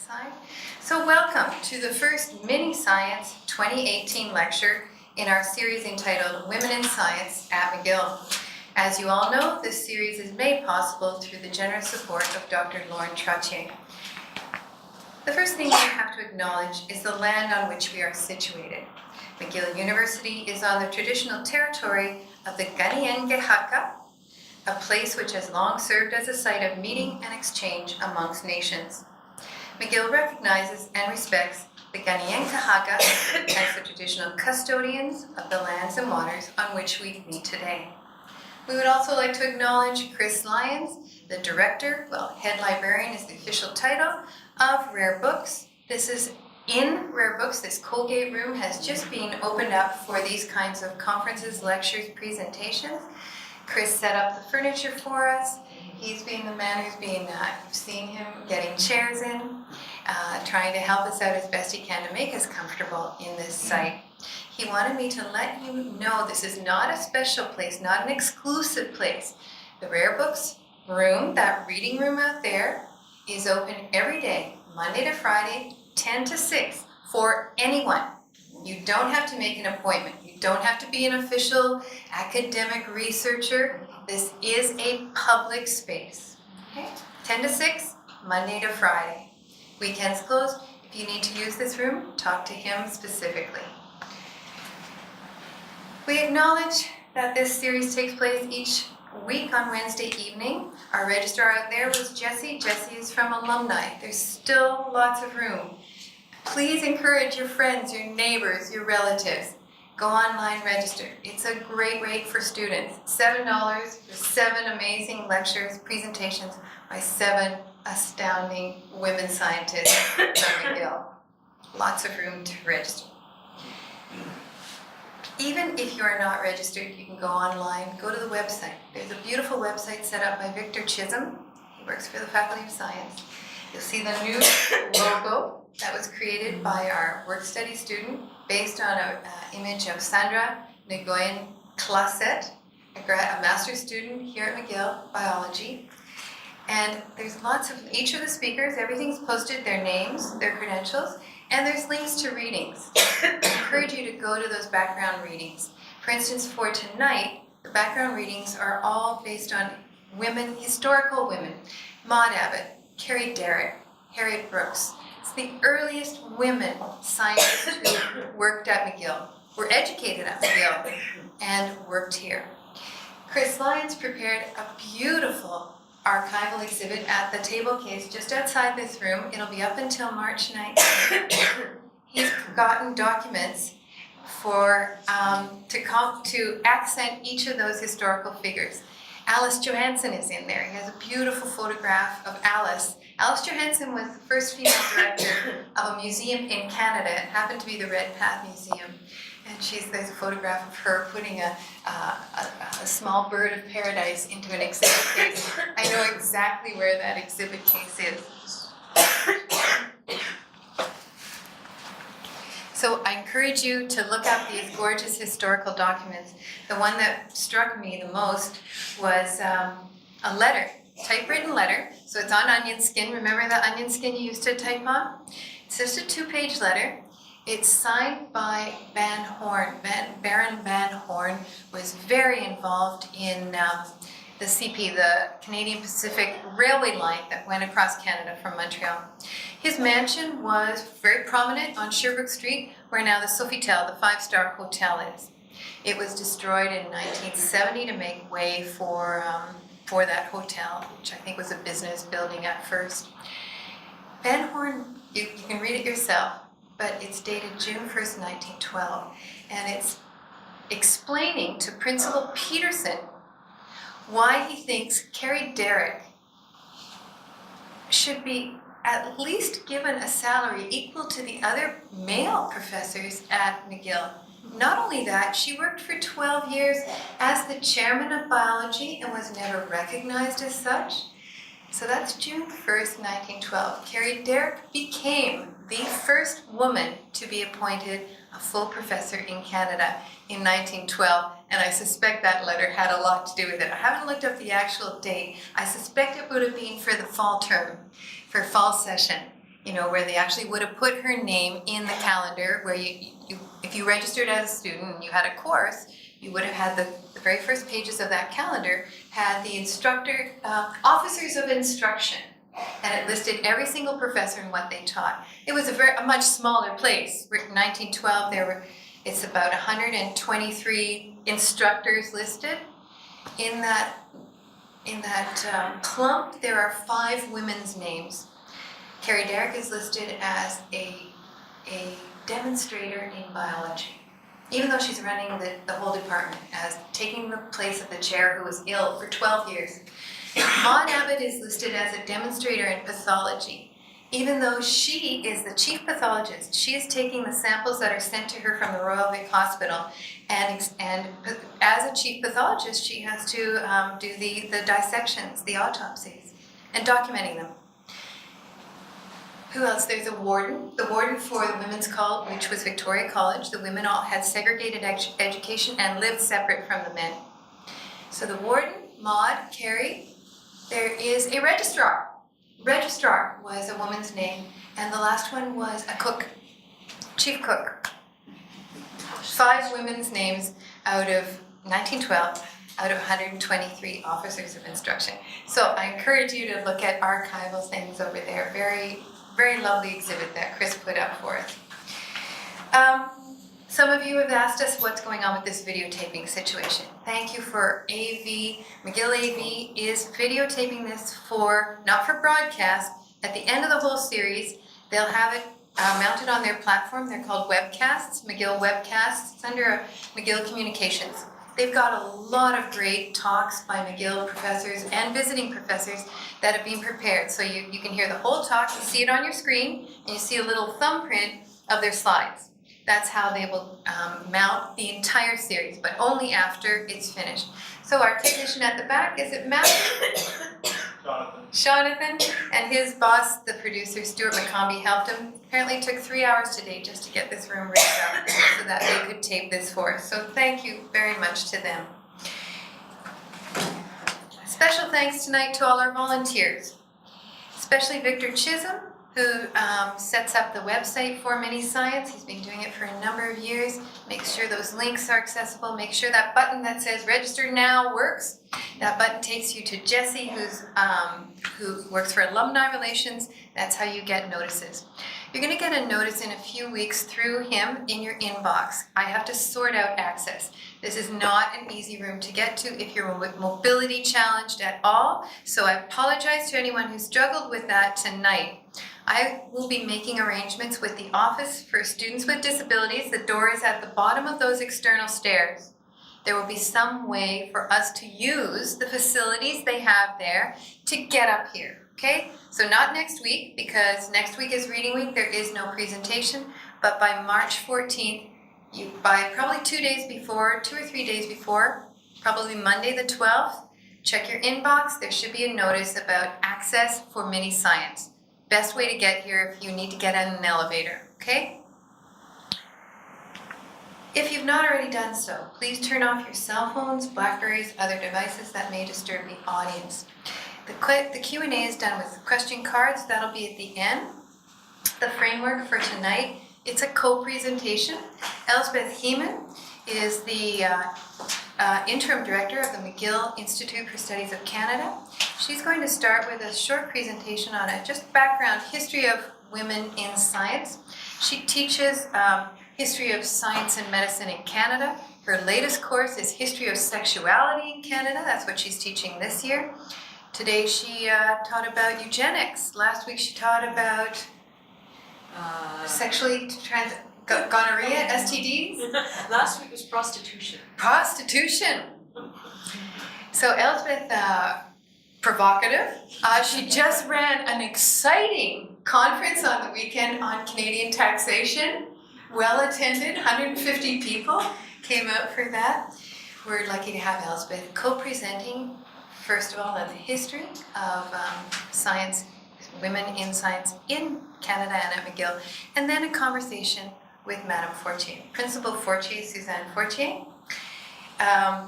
Side. So welcome to the first Mini Science 2018 lecture in our series entitled Women in Science at McGill. As you all know, this series is made possible through the generous support of Dr. Lauren Trottier. The first thing we have to acknowledge is the land on which we are situated. McGill University is on the traditional territory of the Kanien'kehá:ka, a place which has long served as a site of meeting and exchange amongst nations. McGill recognizes and respects the Kanien'kehá:ka as the traditional custodians of the lands and waters on which we meet today. We would also like to acknowledge Chris Lyons, the director, head librarian is the official title, of Rare Books. This is in Rare Books. This Colgate room has just been opened up for these kinds of conferences, lectures, presentations. Chris set up the furniture for us. He's been the man who's been, you've seen him getting chairs in, trying to help us out as best he can to make us comfortable in this site. He wanted me to let you know this is not a special place, not an exclusive place. The Rare Books room, that reading room out there, is open every day, Monday to Friday, 10 to 6, for anyone. You don't have to make an appointment. You don't have to be an official academic researcher. This is a public space. Okay? 10 to 6, Monday to Friday. Weekends closed. If you need to use this room, talk to him specifically. We acknowledge that this series takes place each week on Wednesday evening. Our registrar out there was Jessie. Jessie is from alumni. There's still lots of room. Please encourage your friends, your neighbors, your relatives. Go online, register. It's a great rate for students. $7 for 7 amazing lectures, presentations by 7 astounding women scientists from McGill. Lots of room to register. Even if you are not registered, you can go online, go to the website. There's a beautiful website set up by Victor Chisholm. He works for the Faculty of Science. You'll see the new logo that was created by our work study student based on an image of Sandra Nguyen-Classett, a master's student here at McGill, biology. And there's lots of, each of the speakers, everything's posted, their names, their credentials, and there's links to readings. I encourage you to go to those background readings. For instance, for tonight, the background readings are all based on women, historical women. Maud Abbott, Carrie Derrick, Harriet Brooks. It's the earliest women scientists who worked at McGill, were educated at McGill, and worked here. Chris Lyons prepared a beautiful archival exhibit at the table case just outside this room. It'll be up until March 9th. He's gotten documents for to accent each of those historical figures. Alice Johansson is in there. He has a beautiful photograph of Alice. Alice Johansson was the first female director of a museum in Canada. It happened to be the Red Path Museum. And there's a photograph of her putting a small bird of paradise into an exhibit case. I know exactly where that exhibit case is. So I encourage you to look up these gorgeous historical documents. The one that struck me the most was a letter, typewritten letter. So it's on onion skin. Remember the onion skin you used to type on? It's just a 2-page letter. It's signed by Van Horn. Baron Van Horn was very involved in the CP, the Canadian Pacific Railway line that went across Canada from Montreal. His mansion was very prominent on Sherbrooke Street, where now the Sofitel, the 5-star hotel, is. It was destroyed in 1970 to make way for that hotel, which I think was a business building at first. Van Horn, you can read it yourself, but it's dated June 1st, 1912, and it's explaining to Principal Peterson why he thinks Carrie Derrick should be at least given a salary equal to the other male professors at McGill. Not only that, she worked for 12 years as the chairman of biology and was never recognized as such. So that's June 1st, 1912. Carrie Derrick became the first woman to be appointed a full professor in Canada in 1912, and I suspect that letter had a lot to do with it. I haven't looked up the actual date. I suspect it would have been for the fall term, for fall session. where they actually would have put her name in the calendar, where if you registered as a student and you had a course, you would have had the very first pages of that calendar had the instructor, officers of instruction, and it listed every single professor and what they taught. It was a much smaller place. In 1912, it's about 123 instructors listed. In that clump, there are 5 women's names. Carrie Derrick is listed as a demonstrator in biology, even though she's running the whole department, as taking the place of the chair who was ill for 12 years. Maud Abbott is listed as a demonstrator in pathology, even though she is the chief pathologist. She is taking the samples that are sent to her from the Royal Vic Hospital, and as a chief pathologist, she has to do the dissections, the autopsies, and documenting them. Who else? There's a warden. The warden for the Women's College, which was Victoria College. The women all had segregated education and lived separate from the men. So the warden, Maud, Carrie. There is a registrar. Registrar was a woman's name. And the last one was a cook, chief cook. 5 women's names out of 1912, out of 123 officers of instruction. So I encourage you to look at archival things over there. Very, very lovely exhibit that Chris put up for us. Some of you have asked us what's going on with this videotaping situation. Thank you for AV. McGill AV is videotaping this not for broadcast. At the end of the whole series, they'll have it mounted on their platform. They're called webcasts, McGill webcasts. It's under McGill Communications. They've got a lot of great talks by McGill professors and visiting professors that have been prepared. So you can hear the whole talk, you see it on your screen, and you see a little thumbprint of their slides. That's how they will mount the entire series, but only after it's finished. So our technician at the back, is it Matt? Jonathan, and his boss, the producer, Stuart McCombie, helped him. Apparently it took 3 hours today just to get this room rigged up so that they could tape this for us. So thank you very much to them. Special thanks tonight to all our volunteers, especially Victor Chisholm, who sets up the website for Mini Science. He's been doing it for a number of years. Make sure those links are accessible. Make sure that button that says register now works. That button takes you to Jesse, who works for Alumni Relations. That's how you get notices. You're going to get a notice in a few weeks through him in your inbox. I have to sort out access. This is not an easy room to get to if you're mobility challenged at all. So I apologize to anyone who struggled with that tonight. I will be making arrangements with the Office for Students with Disabilities. The door is at the bottom of those external stairs. There will be some way for us to use the facilities they have there to get up here, okay? So not next week, because next week is reading week. There is no presentation, but by March 14th, by probably 2 days before, 2 or 3 days before, probably Monday the 12th, check your inbox. There should be a notice about access for Mini Science. Best way to get here if you need to get in an elevator, okay? If you've not already done so, please turn off your cell phones, Blackberries, other devices that may disturb the audience. The Q&A is done with question cards. That'll be at the end. The framework for tonight, it's a co-presentation. Elsbeth Heaman is the Interim Director of the McGill Institute for Studies of Canada. She's going to start with a short presentation on a just background history of women in science. She teaches history of science and medicine in Canada. Her latest course is History of Sexuality in Canada. That's what she's teaching this year. Today she taught about eugenics. Last week she taught about sexually gonorrhea, STDs. Last week was prostitution. Prostitution. So Elsbeth, provocative. She just ran an exciting conference on the weekend on Canadian taxation. Well attended, 150 people came out for that. We're lucky to have Elsbeth co-presenting, first of all, the history of science, women in science in Canada and at McGill, and then a conversation with Madame Fortier, Principal Fortier, Suzanne Fortier.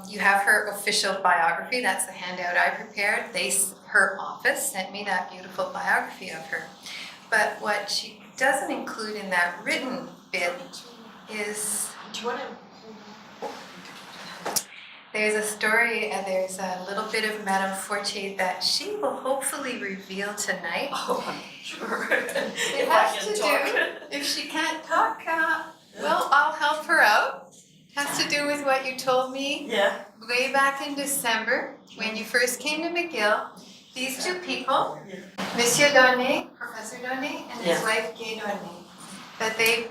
You have her official biography. That's the handout I prepared. Her office sent me that beautiful biography of her. But what she doesn't include in that written bit is Do you want to? there's a story and there's a little bit of Madame Fortier that she will hopefully reveal tonight. Oh, I'm sure. It If I has can to talk. do, if she can't talk, well, I'll help her out. Has to do with what you told me Yeah. way back in December when you first came to McGill. These two people, Monsieur Donnet, Professor Donnet, and his Yeah. wife Gay Donnet, that they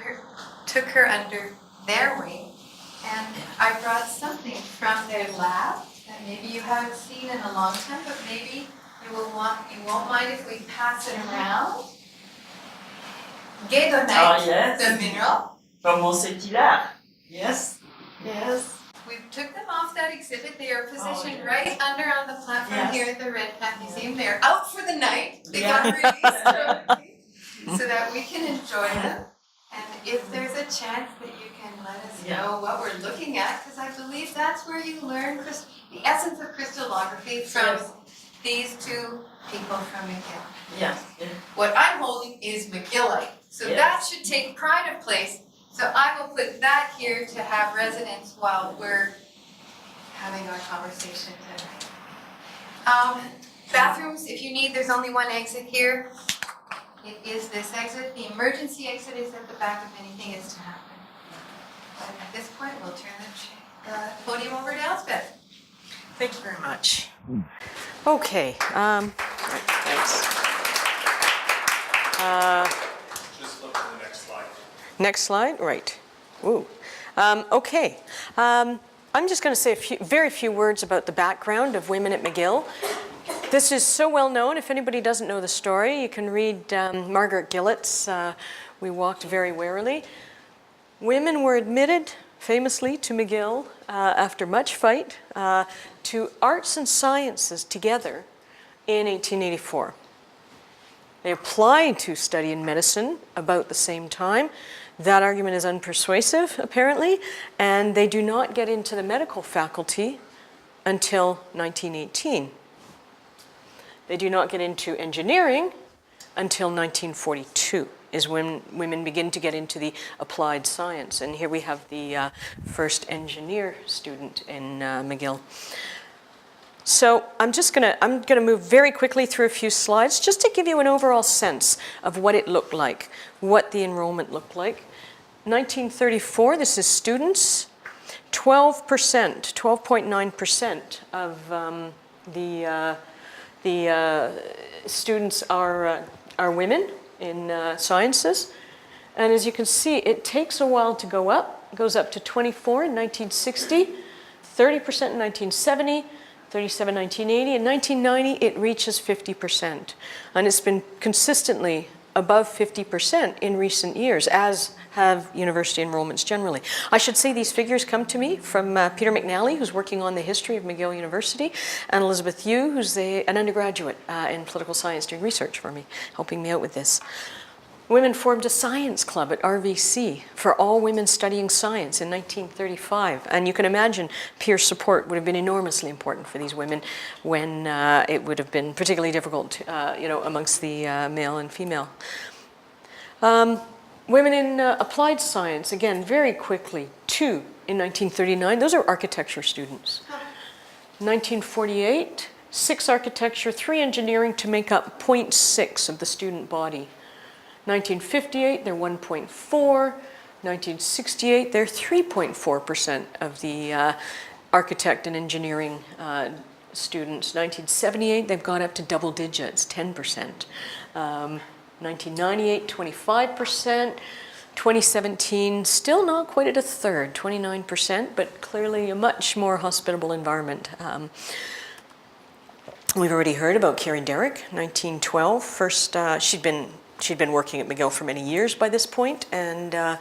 took her under their wing. And I brought something from their lab that maybe you haven't seen in a long time, but maybe you won't mind if we pass it around. Gay Donnet, yes. the mineral. Comment c'est-il? Yes. Yes. We took them off that exhibit. They are positioned yes. right under on the platform Yes. here at the Red Plant Museum. They're out for the night. They Yeah. got released so that we can enjoy them. And if there's a chance that you can let us know what we're looking at, because I believe that's where you learn the essence of crystallography from Yes. these two people from McGill. Yeah. What I'm holding is McGillite, so Yes. that should take pride of place. So I will put that here to have resonance while we're having our conversation tonight. Bathrooms, if you need, there's only one exit here. It is this exit. The emergency exit is at the back if anything is to happen. But at this point, we'll turn the podium over to Elsbeth. Thank you very much. Okay. Thanks. Just look to the next slide. Next slide. Right. Ooh. Okay. I'm just going to say very few words about the background of women at McGill. This is so well known. If anybody doesn't know the story, you can read Margaret Gillett's We Walked Very Warily. Women were admitted famously to McGill after much fight to arts and sciences together in 1884. They applied to study in medicine about the same time. That argument is unpersuasive, apparently, and they do not get into the medical faculty until 1918. They do not get into engineering until 1942 is when women begin to get into the applied science. And here we have the first engineer student in McGill. So I'm gonna move very quickly through a few slides just to give you an overall sense of what it looked like, what the enrollment looked like. 1934, this is students, 12.9% of the students are women in sciences. And as you can see, it takes a while to go up. It goes up to 24 in 1960, 30% in 1970, 37 in 1980. In 1990, it reaches 50%. And it's been consistently above 50% in recent years, as have university enrollments generally. I should say these figures come to me from Peter McNally, who's working on the history of McGill University, and Elizabeth Yu, who's an undergraduate in political science doing research for me, helping me out with this. Women formed a science club at RVC for all women studying science in 1935. And you can imagine peer support would have been enormously important for these women when it would have been particularly difficult, amongst the male and female. Women in applied science, again, very quickly, 2 in 1939. Those are architecture students. 1948, 6 architecture, 3 engineering to make up 0.6 of the student body. 1958, they're 1.4. 1968, they're 3.4% of the architect and engineering students. 1978, they've gone up to double digits, 10%. 1998, 25%. 2017, still not quite at a third, 29%, but clearly a much more hospitable environment. We've already heard about Carrie Derrick, 1912. First, she'd been working at McGill for many years by this point, and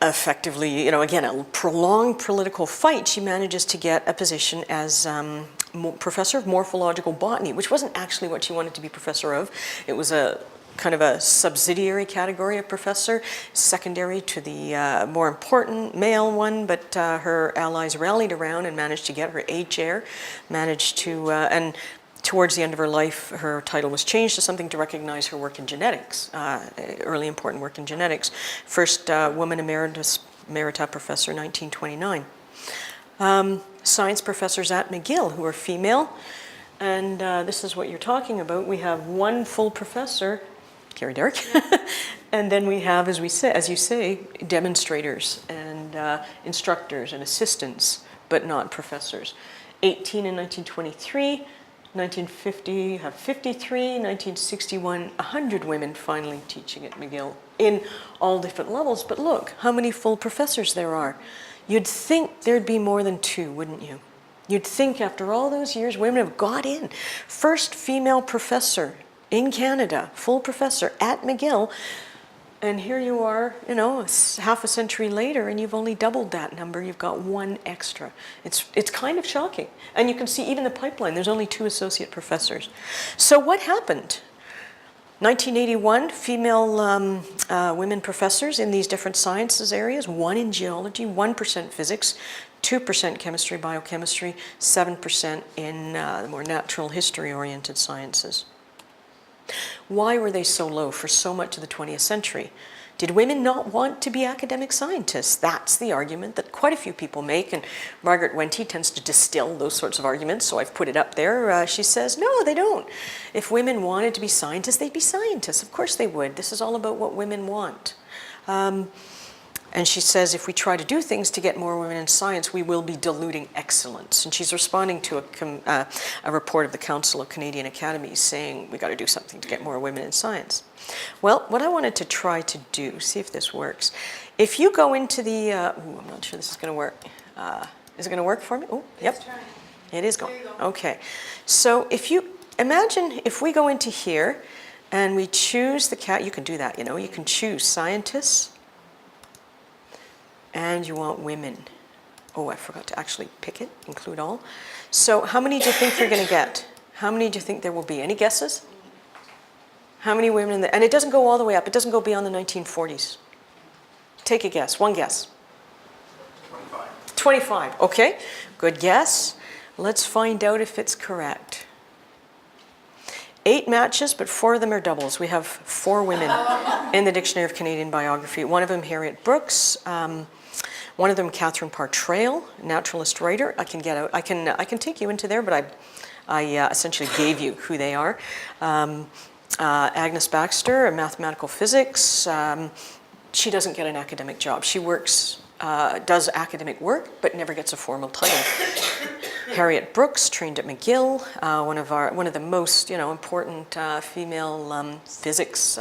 effectively, again, a prolonged political fight, she manages to get a position as professor of morphological botany, which wasn't actually what she wanted to be professor of. It was a kind of a subsidiary category of professor, secondary to the more important male one, but her allies rallied around and managed to get her a chair, managed to, and Towards the end of her life, her title was changed to something to recognize her work in genetics, early important work in genetics. First woman emerita professor, 1929. Science professors at McGill who are female, and this is what you're talking about. We have one full professor, Carrie Derrick, and then we have, as you say, demonstrators and instructors and assistants, but not professors. 18 in 1923. 1950, you have 53, 1961, 100 women finally teaching at McGill in all different levels. But look, how many full professors there are. You'd think there'd be more than 2, wouldn't you? You'd think after all those years, women have got in. First female professor in Canada, full professor at McGill. And here you are, you know, half a century later, and you've only doubled that number. You've got 1 extra. It's kind of shocking. And you can see even the pipeline, there's only 2 associate professors. So what happened? 1981, female women professors in these different sciences areas, 1 in geology, 1% physics, 2% chemistry, biochemistry, 7% in the more natural history-oriented sciences. Why were they so low for so much of the 20th century? Did women not want to be academic scientists? That's the argument that quite a few people make, and Margaret Rossiter tends to distill those sorts of arguments, so I've put it up there. She says, no, they don't. If women wanted to be scientists, they'd be scientists. Of course they would. This is all about what women want. And she says, if we try to do things to get more women in science, we will be diluting excellence. And she's responding to a report of the Council of Canadian Academies saying, we got to do something to get more women in science. Well, what I wanted to try to do, see if this works. If you go into the, I'm not sure this is going to work. Is it going to work for me? Oh, yep. It is going. Okay. So if you imagine if we go into here and we choose the cat, you can do that, you know, you can choose scientists. And you want women. Oh, I forgot to actually pick it, include all. So how many do you think you're going to get? How many do you think there will be? Any guesses? How many women in the, and it doesn't go all the way up. It doesn't go beyond the 1940s. Take a guess. One guess. 25. 25. Okay. Good guess. Let's find out if it's correct. 8 matches, but 4 of them are doubles. We have 4 women in the Dictionary of Canadian Biography. One of them, Harriet Brooks. One of them, Catherine Partrail, naturalist writer. I can take you into there, but I essentially gave you who they are. Agnes Baxter, a mathematical physics. She doesn't get an academic job. She works, does academic work, but never gets a formal title. Harriet Brooks, trained at McGill, one of the most important female physics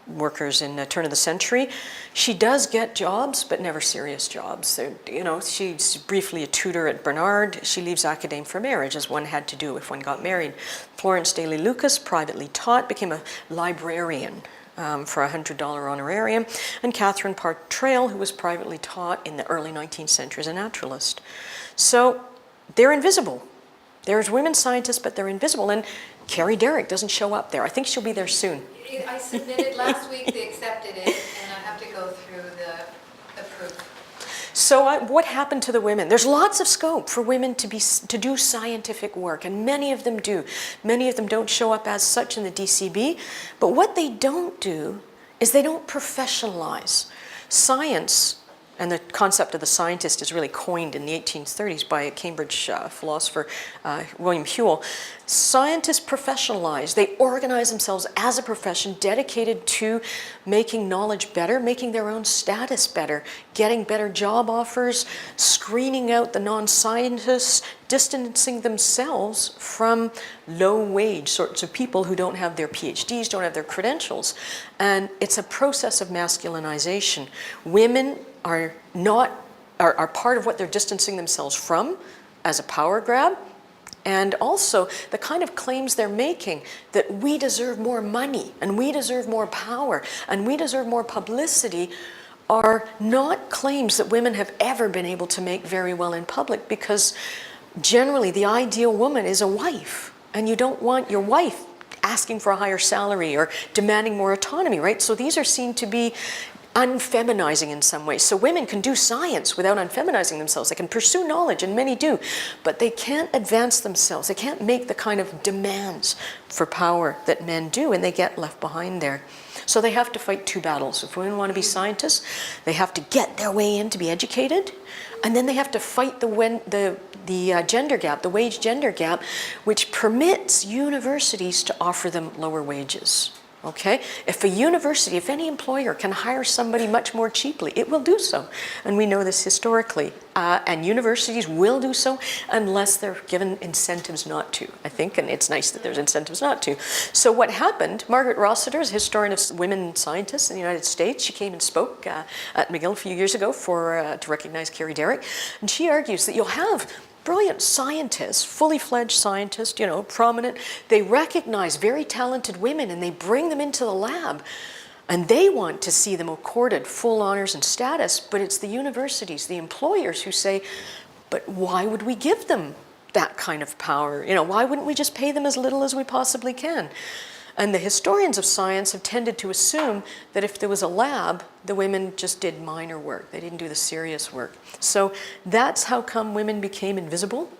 workers in the turn of the century. She does get jobs, but never serious jobs. So, she's briefly a tutor at Bernard. She leaves academe for marriage, as one had to do if one got married. Florence Daly Lucas, privately taught, became a librarian. For a $100 honorarium, and Catherine Partrail, who was privately taught in the early 19th century as a naturalist. So they're invisible. There's women scientists, but they're invisible, and Carrie Derrick doesn't show up there. I think she'll be there soon. I submitted last week, they accepted it, and I have to go through the proof. So what happened to the women? There's lots of scope for women to do scientific work, and many of them do. Many of them don't show up as such in the DCB, but what they don't do is they don't professionalize. Science, and the concept of the scientist is really coined in the 1830s by a Cambridge philosopher, William Whewell. Scientists professionalize. They organize themselves as a profession dedicated to making knowledge better, making their own status better, getting better job offers, screening out the non-scientists, distancing themselves from low-wage sorts of people who don't have their PhDs, don't have their credentials. And it's a process of masculinization. Women are part of what they're distancing themselves from as a power grab, and also the kind of claims they're making that we deserve more money and we deserve more power and we deserve more publicity are not claims that women have ever been able to make very well in public, because generally the ideal woman is a wife, and you don't want your wife asking for a higher salary or demanding more autonomy, right? So these are seen to be unfeminizing in some ways. So women can do science without unfeminizing themselves. They can pursue knowledge, and many do, but they can't advance themselves. They can't make the kind of demands for power that men do, and they get left behind there. So they have to fight two battles. If women want to be scientists, they have to get their way in to be educated, and then they have to fight the gender gap, the wage gender gap, which permits universities to offer them lower wages. Okay? If a university, if any employer can hire somebody much more cheaply, it will do so. And we know this historically. And universities will do so unless they're given incentives not to, I think. And it's nice that there's incentives not to. So what happened, Margaret Rossiter is a historian of women scientists in the United States. She came and spoke at McGill a few years ago to recognize Carrie Derrick. And she argues that you'll have brilliant scientists, fully fledged scientists, you know, prominent. They recognize very talented women and they bring them into the lab. And they want to see them accorded full honors and status, but it's the universities, the employers who say, but why would we give them that kind of power? You know, why wouldn't we just pay them as little as we possibly can? And the historians of science have tended to assume that if there was a lab, the women just did minor work. They didn't do the serious work. So that's how come women became invisible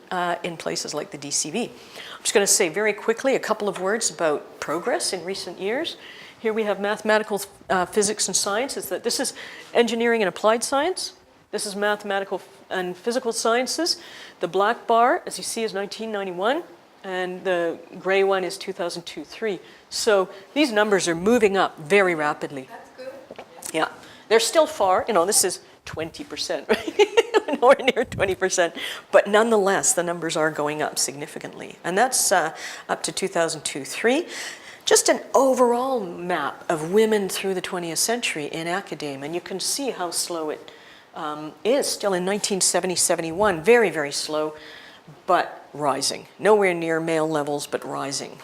in places like the DCV. I'm just going to say very quickly a couple of words about progress in recent years. Here we have mathematical physics and sciences. This is engineering and applied science. This is mathematical and physical sciences. The black bar, as you see, is 1991. And the gray one is 2002-3. So these numbers are moving up very rapidly. That's good. Yeah, they're still far. You know, this is 20%, right? Nowhere near 20%. But nonetheless, the numbers are going up significantly. And that's up to 2002-3. Just an overall map of women through the 20th century in academia. And you can see how slow it is. Still in 1970-71, very, very slow, but rising. Nowhere near male levels, but rising.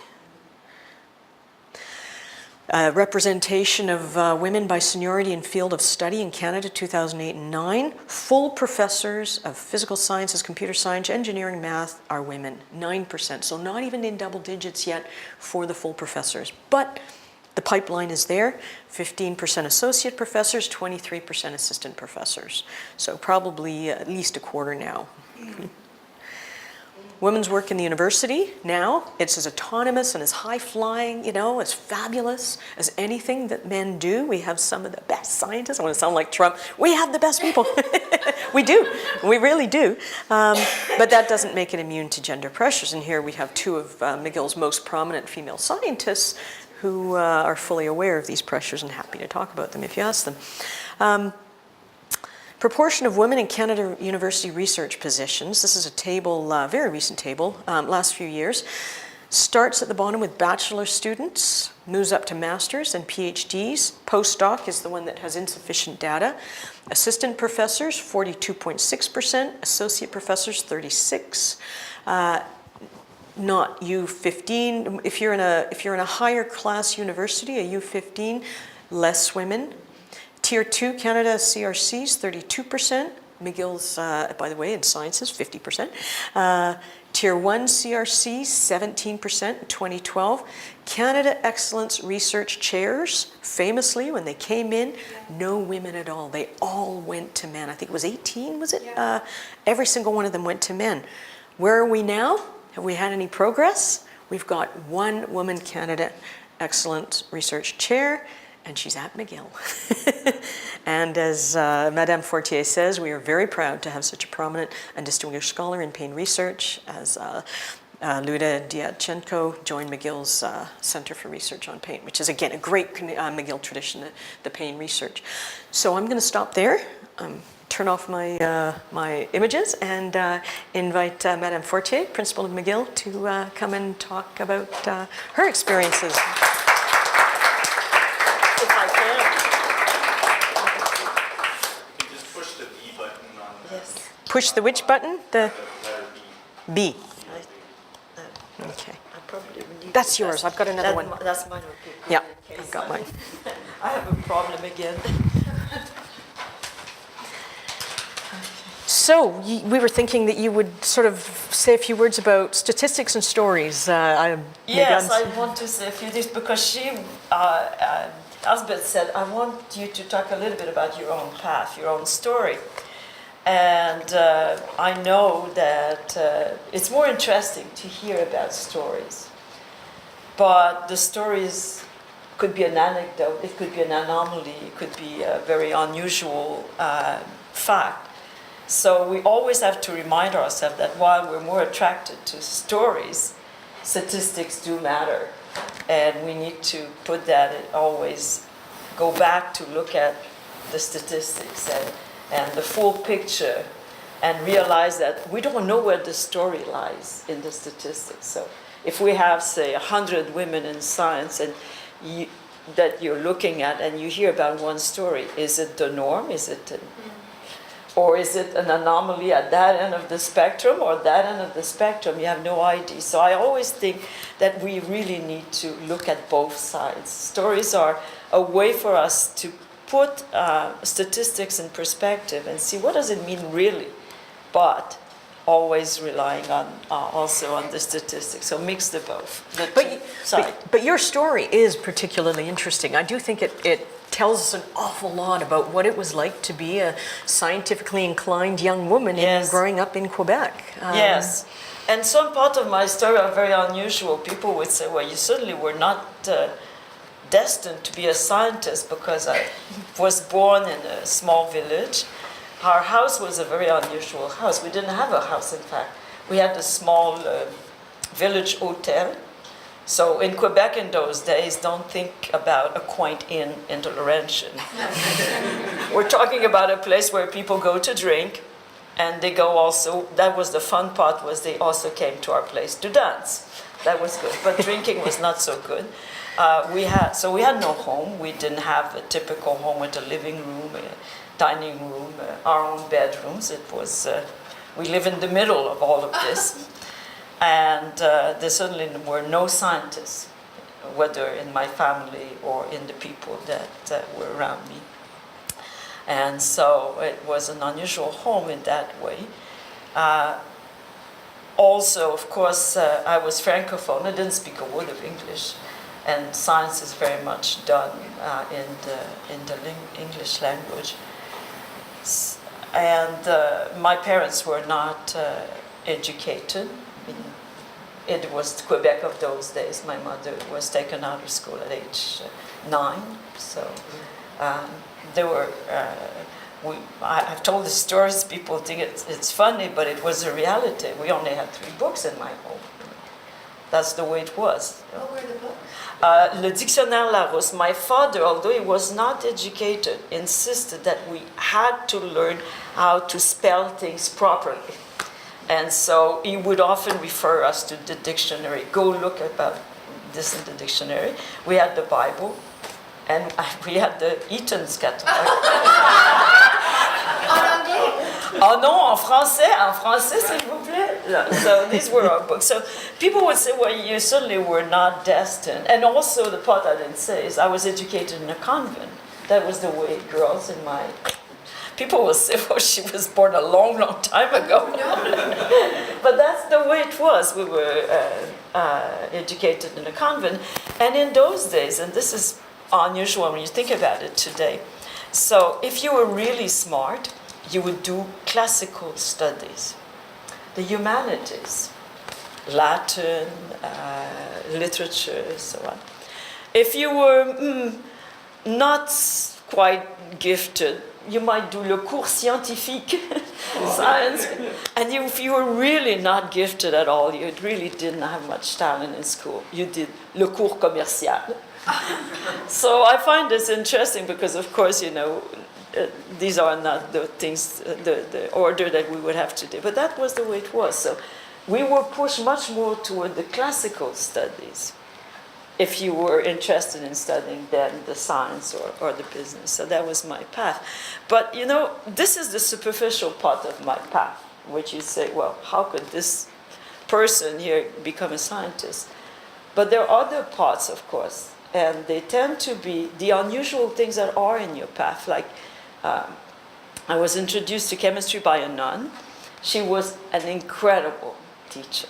Representation of women by seniority in field of study in Canada, 2008 and 9. Full professors of physical sciences, computer science, engineering, math are women, 9%. So not even in double digits yet for the full professors. But the pipeline is there, 15% associate professors, 23% assistant professors. So probably at least a quarter now. Women's work in the university now, it's as autonomous and as high-flying, you know, as fabulous as anything that men do. We have some of the best scientists. I want to sound like Trump. We have the best people. We do. We really do. But that doesn't make it immune to gender pressures. And here we have two of McGill's most prominent female scientists who are fully aware of these pressures and happy to talk about them if you ask them. Proportion of women in Canada university research positions. This is a table, very recent table, last few years. Starts at the bottom with bachelor students, moves up to masters and PhDs. Postdoc is the one that has insufficient data. Assistant professors, 42.6%. Associate professors, 36%. Not U15. If you're in a higher class university, a U15, less women. Tier 2 Canada CRCs, 32%. McGill's, by the way, in sciences, 50%. Tier 1 CRC, 17% in 2012. Canada Excellence Research Chairs, famously, when they came in, no women at all. They all went to men. I think it was 18, was it? Yeah. Every single one of them went to men. Where are we now? Have we had any progress? We've got one woman Canada Excellence Research Chair, and she's at McGill. And as Madame Fortier says, we are very proud to have such a prominent and distinguished scholar in pain research as Luda Dyatchenko joined McGill's Center for Research on Pain, which is, again, a great McGill tradition, the pain research. So I'm going to stop there, turn off my images, and invite Madame Fortier, Principal of McGill, to come and talk about her experiences. Push the which button? The B. Okay. I probably would need That's yours. I've got another one. That's mine. Okay. Yeah, In case I've got mine. I have a problem again. So we were thinking that you would sort of say a few words about statistics and stories. Yes, I want to say a few things because Elsbeth said, I want you to talk a little bit about your own path, your own story. And I know that it's more interesting to hear about stories. But the stories could be an anecdote, it could be an anomaly, it could be a very unusual fact. So we always have to remind ourselves that while we're more attracted to stories, statistics do matter. And we need to put that, always go back to look at the statistics and the full picture and realize that we don't know where the story lies in the statistics. So if we have, say, 100 women in science and that you're looking at and you hear about one story, is it the norm? Or is it an anomaly at that end of the spectrum or that end of the spectrum? You have no idea. So I always think that we really need to look at both sides. Stories are a way for us to put statistics in perspective and see what does it mean really, but always relying on also on the statistics. So mix the both. But your story is particularly interesting. I do think it tells us an awful lot about what it was like to be a scientifically inclined young woman growing up in Quebec. Yes. And some part of my story are very unusual. People would say, well, you certainly were not destined to be a scientist because I was born in a small village. Our house was a very unusual house. We didn't have a house, in fact. We had a small village hotel. So in Quebec in those days, don't think about a quaint inn in the Laurentian. We're talking about a place where people go to drink, and they go also, that was the fun part, was they also came to our place to dance. That was good, but drinking was not so good. We had no home. We didn't have a typical home with a living room, a dining room, our own bedrooms. It was, we live in the middle of all of this. And there certainly were no scientists, whether in my family or in the people that were around me. And so it was an unusual home in that way. Also, of course, I was Francophone. I didn't speak a word of English. And science is very much done in the English language. And my parents were not educated. It was Quebec of those days. My mother was taken out of school at age 9. So there were, I've told the stories, people think it's funny, but it was a reality. We only had 3 books in my home. That's the way it was. What were the books? Le Dictionnaire Larousse. My father, although he was not educated, insisted that we had to learn how to spell things properly. And so he would often refer us to the dictionary. Go look about this in the dictionary. We had the Bible, and we had the Eaton's catalog. En anglais? Oh non, en français, s'il vous plaît. So these were our books. So people would say, well, you certainly were not destined. And also the part I didn't say is I was educated in a convent. That was the way girls in my... People will say, well, she was born a long, long time ago. But that's the way it was. We were educated in a convent. And in those days, and this is unusual when you think about it today, so if you were really smart, you would do classical studies, the humanities, Latin, literature, so on. If you were not quite gifted, you might do le cours scientifique, science. And if you were really not gifted at all, you really didn't have much talent in school, you did le cours commercial. So I find this interesting because, of course, you know, these are not the things, the order that we would have today. But that was the way it was. So we were pushed much more toward the classical studies if you were interested in studying then the science or the business. So that was my path. But, you know, this is the superficial part of my path, which you say, well, how could this person here become a scientist? But there are other parts, of course, and they tend to be the unusual things that are in your path, like I was introduced to chemistry by a nun. She was an incredible teacher.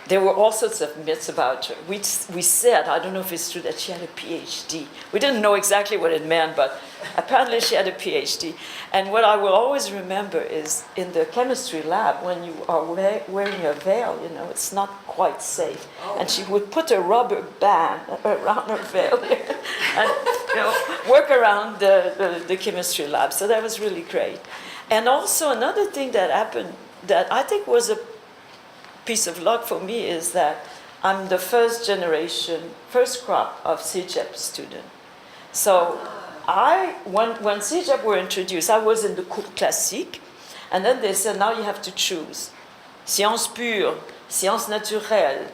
There were all sorts of myths about her. We said, I don't know if it's true, that she had a PhD. We didn't know exactly what it meant, but apparently she had a PhD. And what I will always remember is in the chemistry lab, when you are wearing a veil, you know, it's not quite safe. And she would put a rubber band around her veil and, you know, work around the chemistry lab. So that was really great. And also another thing that happened that I think was a piece of luck for me is that I'm the first crop of CEGEP student. So when CEGEP were introduced, I was in the cours classique, and then they said, now you have to choose sciences pures, sciences naturelles,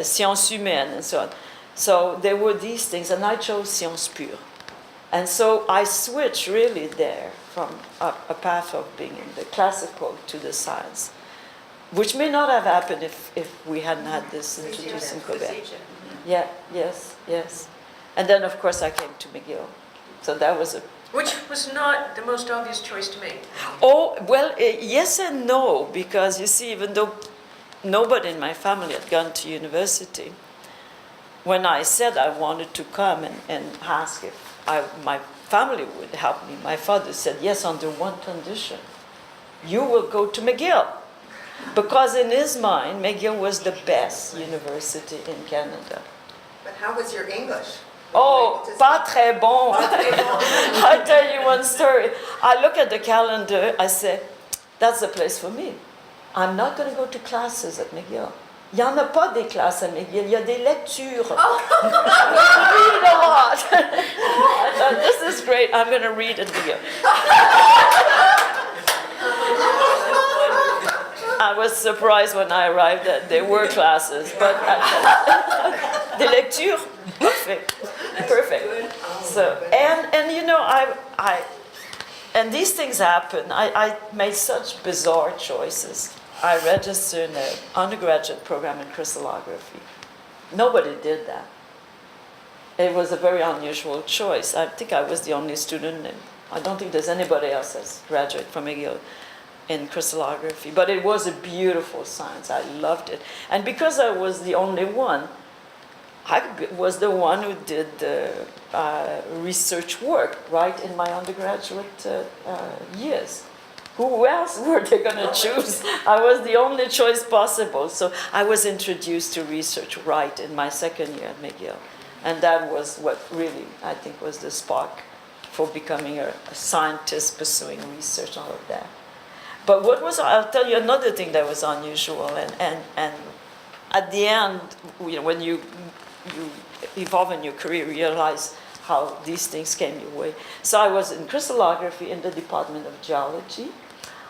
sciences humaines, and so on. So there were these things, and I chose sciences pures. And so I switched really there from a path of being in the classical to the science, which may not have happened if we hadn't had this introduced in Quebec. Yeah, yes. And then, of course, I came to McGill. So that was Which was not the most obvious choice to make. Oh, well, yes and no, because you see, even though nobody in my family had gone to university, when I said I wanted to come and ask if my family would help me, my father said, yes, under one condition. You will go to McGill. Because in his mind, McGill was the best university in Canada. But how was your English? Oh, pas très bon. I'll tell you one story. I look at the calendar, I say, that's the place for me. I'm not going to go to classes at McGill. Il n'y en a pas des classes à McGill, il y a des lectures. Read a lot. I thought, this is great, I'm going to read at McGill. I was surprised when I arrived that there were classes, but the lecture, perfect. So and you know I and these things happen. I made such bizarre choices. I registered in an undergraduate program in crystallography. Nobody did that. It was a very unusual choice. I think I was the only student, and I don't think there's anybody else that's graduated from McGill in crystallography, but it was a beautiful science. I loved it. And because I was the only one, I was the one who did the research work, right, in my undergraduate years. Who else were they going to choose? I was the only choice possible. So I was introduced to research right in my second year at McGill. And that was what really, I think, was the spark for becoming a scientist, pursuing research, all of that. But I'll tell you another thing that was unusual, and at the end, you know, when you evolve in your career, you realize how these things came your way. So I was in crystallography in the Department of Geology.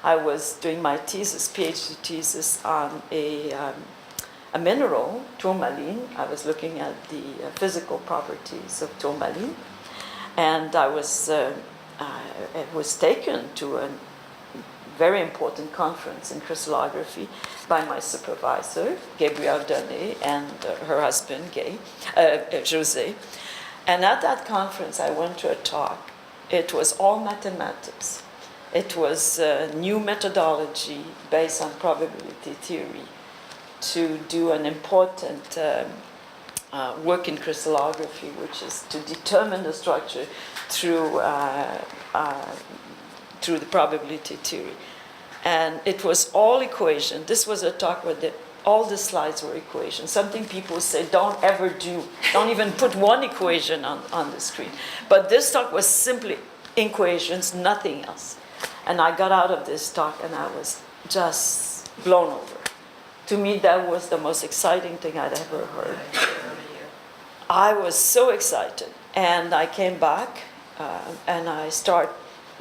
I was doing my thesis, PhD thesis, on a mineral, tourmaline. I was looking at the physical properties of tourmaline, and I was taken to a very important conference in crystallography by my supervisor, Gabrielle Donnet, and her husband, José. And at that conference, I went to a talk. It was all mathematics. It was a new methodology based on probability theory to do an important work in crystallography, which is to determine the structure through the probability theory. And it was all equation. This was a talk where all the slides were equations. Something people say don't ever do. Don't even put one equation on the screen. But this talk was simply equations, nothing else. And I got out of this talk and I was just blown over. To me, that was the most exciting thing I'd ever heard. I was so excited. And I came back and I started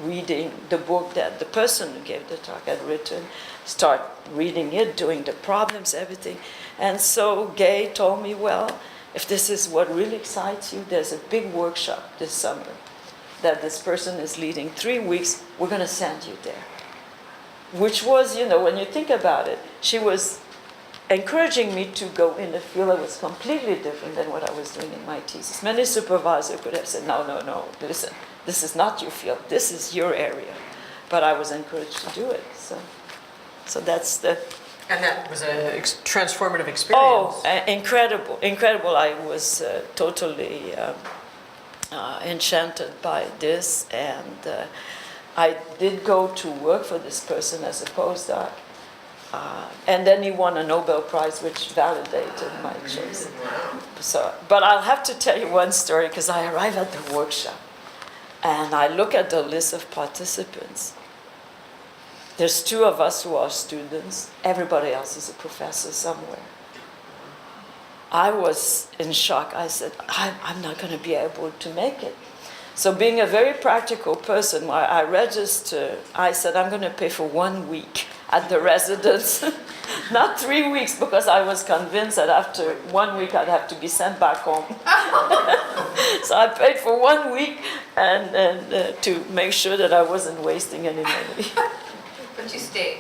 reading the book that the person who gave the talk had written, start reading it, doing the problems, everything. And so Gay told me, well, if this is what really excites you, there's a big workshop this summer that this person is leading, 3 weeks, we're going to send you there. Which was, you know, when you think about it, she was encouraging me to go in a field that was completely different than what I was doing in my thesis. Many supervisors could have said, no, listen, this is not your field, this is your area. but I was encouraged to do it. So that's the. And that was a transformative experience. Oh, incredible, incredible. I was totally enchanted by this, and I did go to work for this person as a postdoc. And then he won a Nobel Prize, which validated my choice. So, but I'll have to tell you one story, because I arrived at the workshop, and I look at the list of participants. There's 2 of us who are students. Everybody else is a professor somewhere. I was in shock. I said, I'm not going to be able to make it. So being a very practical person, I registered, I said, I'm going to pay for 1 week at the residence, not 3 weeks, because I was convinced that after 1 week I'd have to be sent back home. So I paid for 1 week and to make sure that I wasn't wasting any money. But you stayed.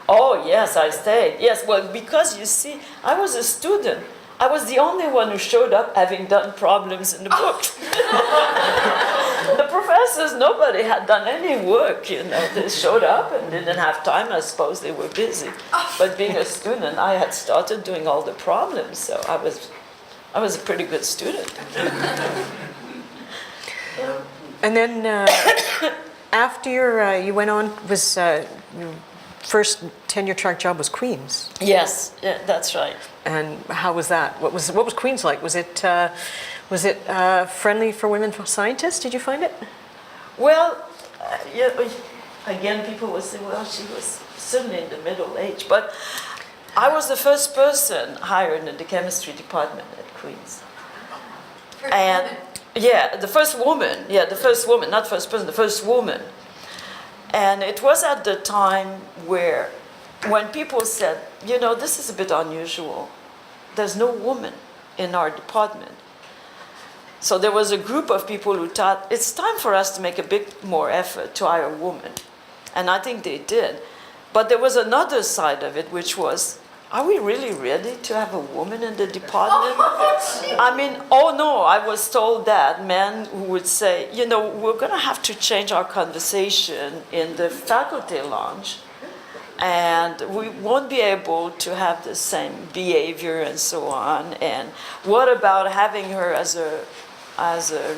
Oh, yes, I stayed. Yes, well, because you see, I was a student. I was the only one who showed up having done problems in the book. The professors, nobody had done any work, They showed up and didn't have time. I suppose they were busy. But being a student, I had started doing all the problems, so I was a pretty good student. And then after you went on, was your first tenure-track job was Queen's. Yes, yeah, that's right. And how was that? What was Queen's like? Was it friendly for women scientists? Did you find it? Well, again, people will say, well, she was certainly in the middle age, but I was the first person hired in the chemistry department at Queen's. First And woman. yeah, the first woman. Yeah, the first woman, not first person, the first woman. And it was at the time when people said, this is a bit unusual. There's no woman in our department. So there was a group of people who thought, it's time for us to make a bit more effort to hire a woman. And I think they did. But there was another side of it, which was, are we really ready to have a woman in the department? I mean, oh no, I was told that men who would say, we're going to have to change our conversation in the faculty lounge, and we won't be able to have the same behavior and so on. And what about having her as a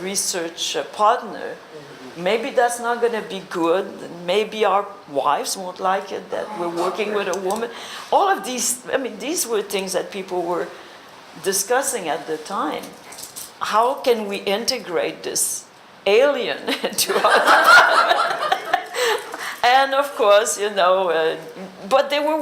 research partner? Maybe that's not going to be good. Maybe our wives won't like it that we're working with a woman. All of these, these were things that people were discussing at the time. How can we integrate this alien into our department? And of course, but they were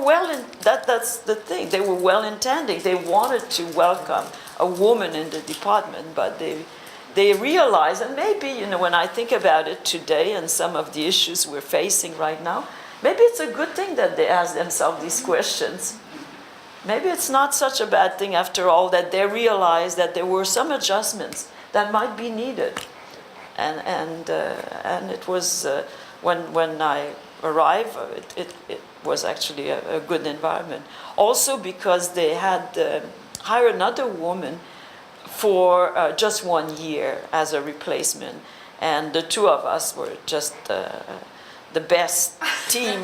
that's the thing. They were well-intending. They wanted to welcome a woman in the department, but they realized, and maybe, when I think about it today and some of the issues we're facing right now, maybe it's a good thing that they ask themselves these questions. Maybe it's not such a bad thing after all that they realized that there were some adjustments that might be needed. And it was, when I arrived, it was actually a good environment. Also because they had hired another woman for just 1 year as a replacement. And the 2 of us were just the best team.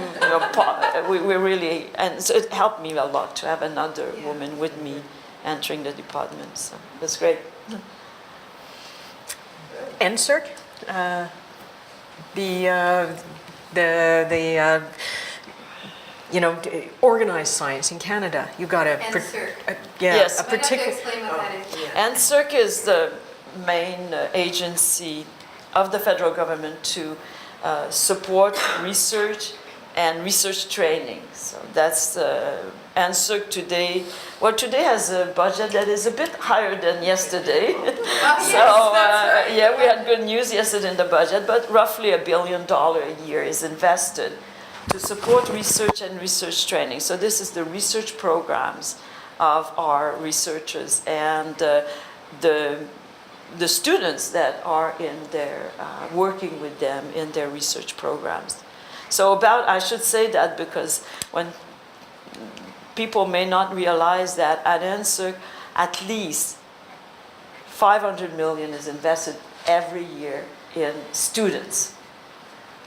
We really, and so it helped me a lot to have another woman with me entering the department. So it was great. NSERC, organized science in Canada. You got NSERC. Yes. a Might have to particular. explain what that is. NSERC is the main agency of the federal government to support research and research training. So that's NSERC today. Well, today has a budget that is a bit higher than yesterday. Yes, So that's right. yeah, we had good news yesterday in the budget, but roughly $1 billion a year is invested to support research and research training. So this is the research programs of our researchers and the students that are in their working with them in their research programs. So I should say that because when people may not realize that at NSERC, at least 500 million is invested every year in students.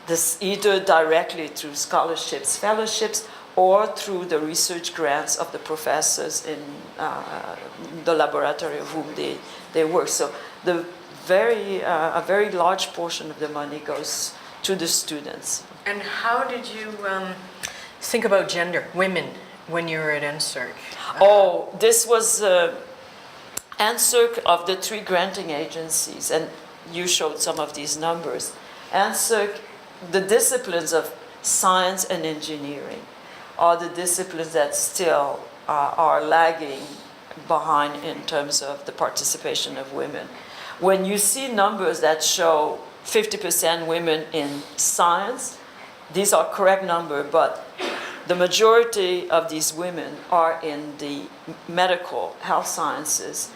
this either directly through scholarships, fellowships, or through the research grants of the professors in the laboratory of whom they work. So a very large portion of the money goes to the students. And how did you think about gender, women, when you were at NSERC? This was NSERC of the 3 granting agencies, and you showed some of these numbers. NSERC, the disciplines of science and engineering are the disciplines that still are lagging behind in terms of the participation of women. When you see numbers that show 50% women in science, these are correct numbers, but the majority of these women are in the medical health sciences.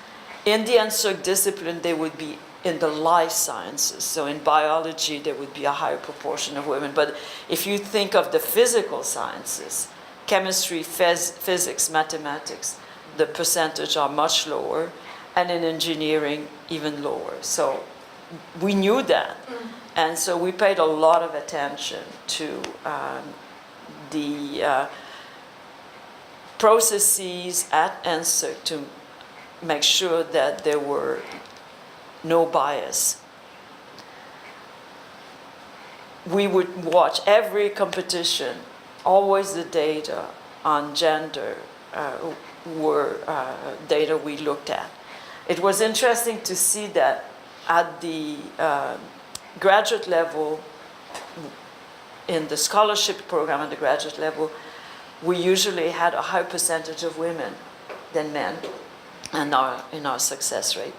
In the NSERC discipline, they would be in the life sciences. So in biology, there would be a higher proportion of women. But if you think of the physical sciences, chemistry, physics, mathematics, the percentage are much lower, and in engineering, even lower. So we knew that. And so we paid a lot of attention to the processes at NSERC to make sure that there were no bias. We would watch every competition, always the data on gender were data we looked at. It was interesting to see that at the graduate level, in the scholarship program at the graduate level, we usually had a high percentage of women than men in our success rate.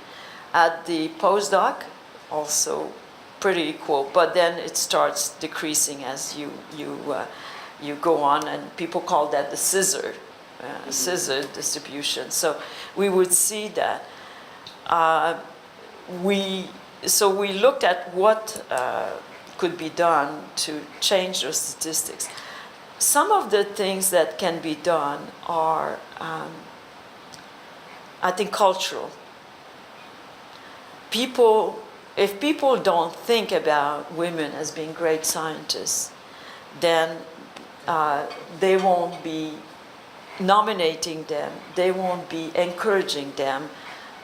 At the postdoc, also pretty equal, but then it starts decreasing as you go on, and people call that the scissor distribution. So we would see that. We looked at what could be done to change those statistics. Some of the things that can be done are, I think, cultural. If people don't think about women as being great scientists, then they won't be nominating them, they won't be encouraging them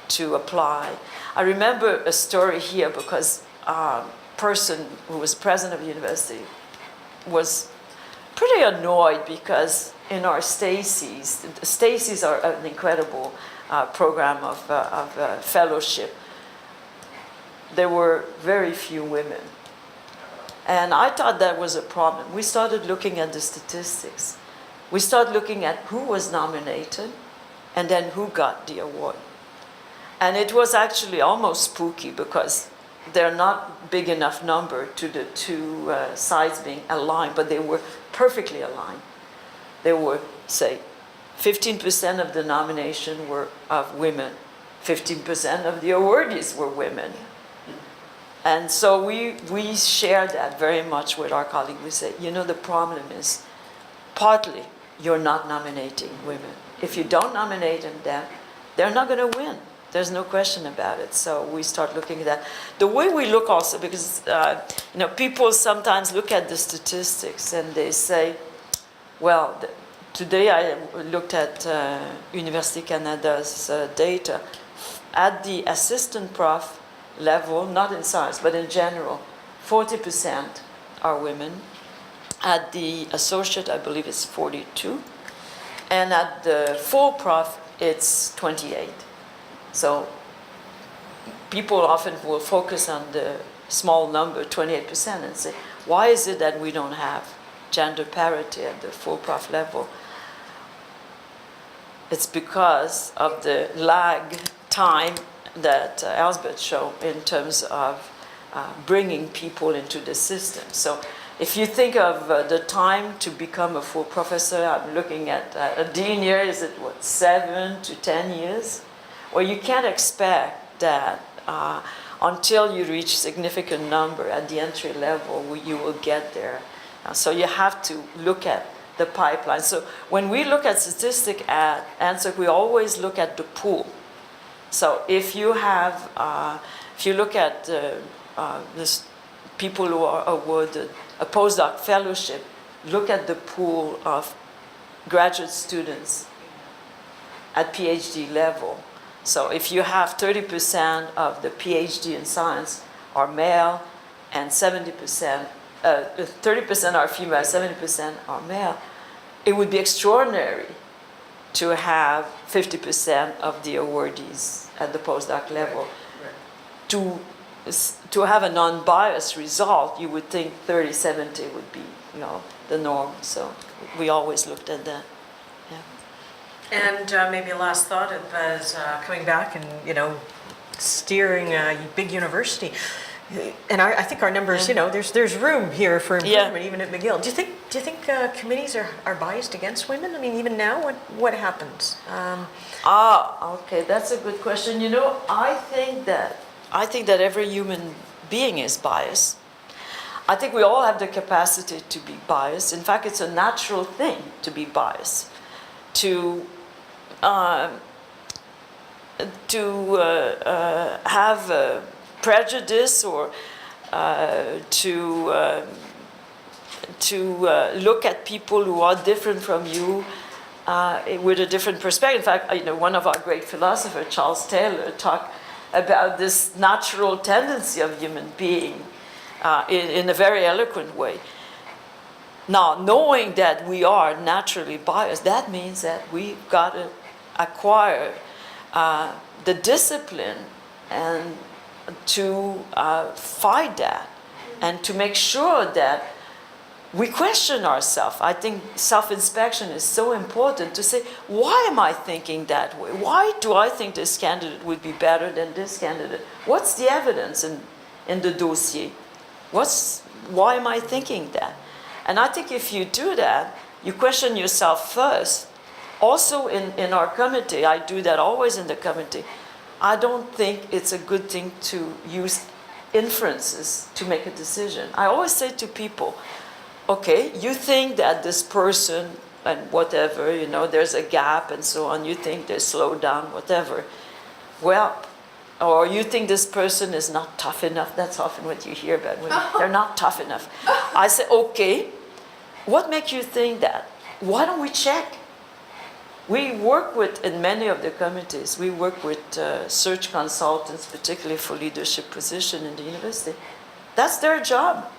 to apply. I remember a story here because a person who was president of the university was pretty annoyed because in our Stacy's are an incredible program of fellowship. There were very few women. And I thought that was a problem. We started looking at the statistics. We started looking at who was nominated and then who got the award. And it was actually almost spooky because they're not big enough number to the two sides being aligned, but they were perfectly aligned. There were, say, 15% of the nomination were of women. 15% of the awardees were women. And so we share that very much with our colleagues. We say, the problem is partly you're not nominating women. If you don't nominate them, they're not going to win. There's no question about it. So we start looking at that. The way we look also, because people sometimes look at the statistics and they say, well, today I looked at University Canada's data. At the assistant prof level, not in science, but in general, 40% are women. At the associate, I believe it's 42. And at the full prof, it's 28. So people often will focus on the small number, 28%, and say, why is it that we don't have gender parity at the full prof level? It's because of the lag time that Elsbeth showed in terms of bringing people into the system. So if you think of the time to become a full professor, I'm looking at a dean year, is it 7 to 10 years? Well, you can't expect that until you reach significant number at the entry level, you will get there. So you have to look at the pipeline. So when we look at statistic at NSERC, we always look at the pool. So if you look at this people who are awarded a postdoc fellowship, look at the pool of graduate students at PhD level. So if you have 30% of the PhD in science are male and 30% are female, 70% are male, it would be extraordinary to have 50% of the awardees at the postdoc level. To have a non-biased result, you would think 30-70 would be, the norm. So we always looked at that. And maybe a last thought as coming back and, steering a big university. And I think our numbers, there's room here for improvement, even at McGill. Do you think committees are biased against women? I mean, even now, what happens? Okay, that's a good question. I think that every human being is biased. I think we all have the capacity to be biased. In fact, it's a natural thing to be biased, to have prejudice or to look at people who are different from you with a different perspective. In fact, one of our great philosophers, Charles Taylor, talked about this natural tendency of human being in a very eloquent way. Now, knowing that we are naturally biased, that means that we've got to acquire the discipline and to fight that and to make sure that we question ourselves. I think self-inspection is so important to say, why am I thinking that way? Why do I think this candidate would be better than this candidate? What's the evidence in the dossier? Why am I thinking that? And I think if you do that, you question yourself first. Also in our committee, I do that always in the committee. I don't think it's a good thing to use inferences to make a decision. I always say to people, okay, you think that this person and whatever, there's a gap and so on, you think they slow down, whatever. Well, or you think this person is not tough enough. That's often what you hear about women. They're not tough enough. I say, okay, what makes you think that? Why don't we check? We work in many of the committees, we work with search consultants, particularly for leadership position in the university. That's their job.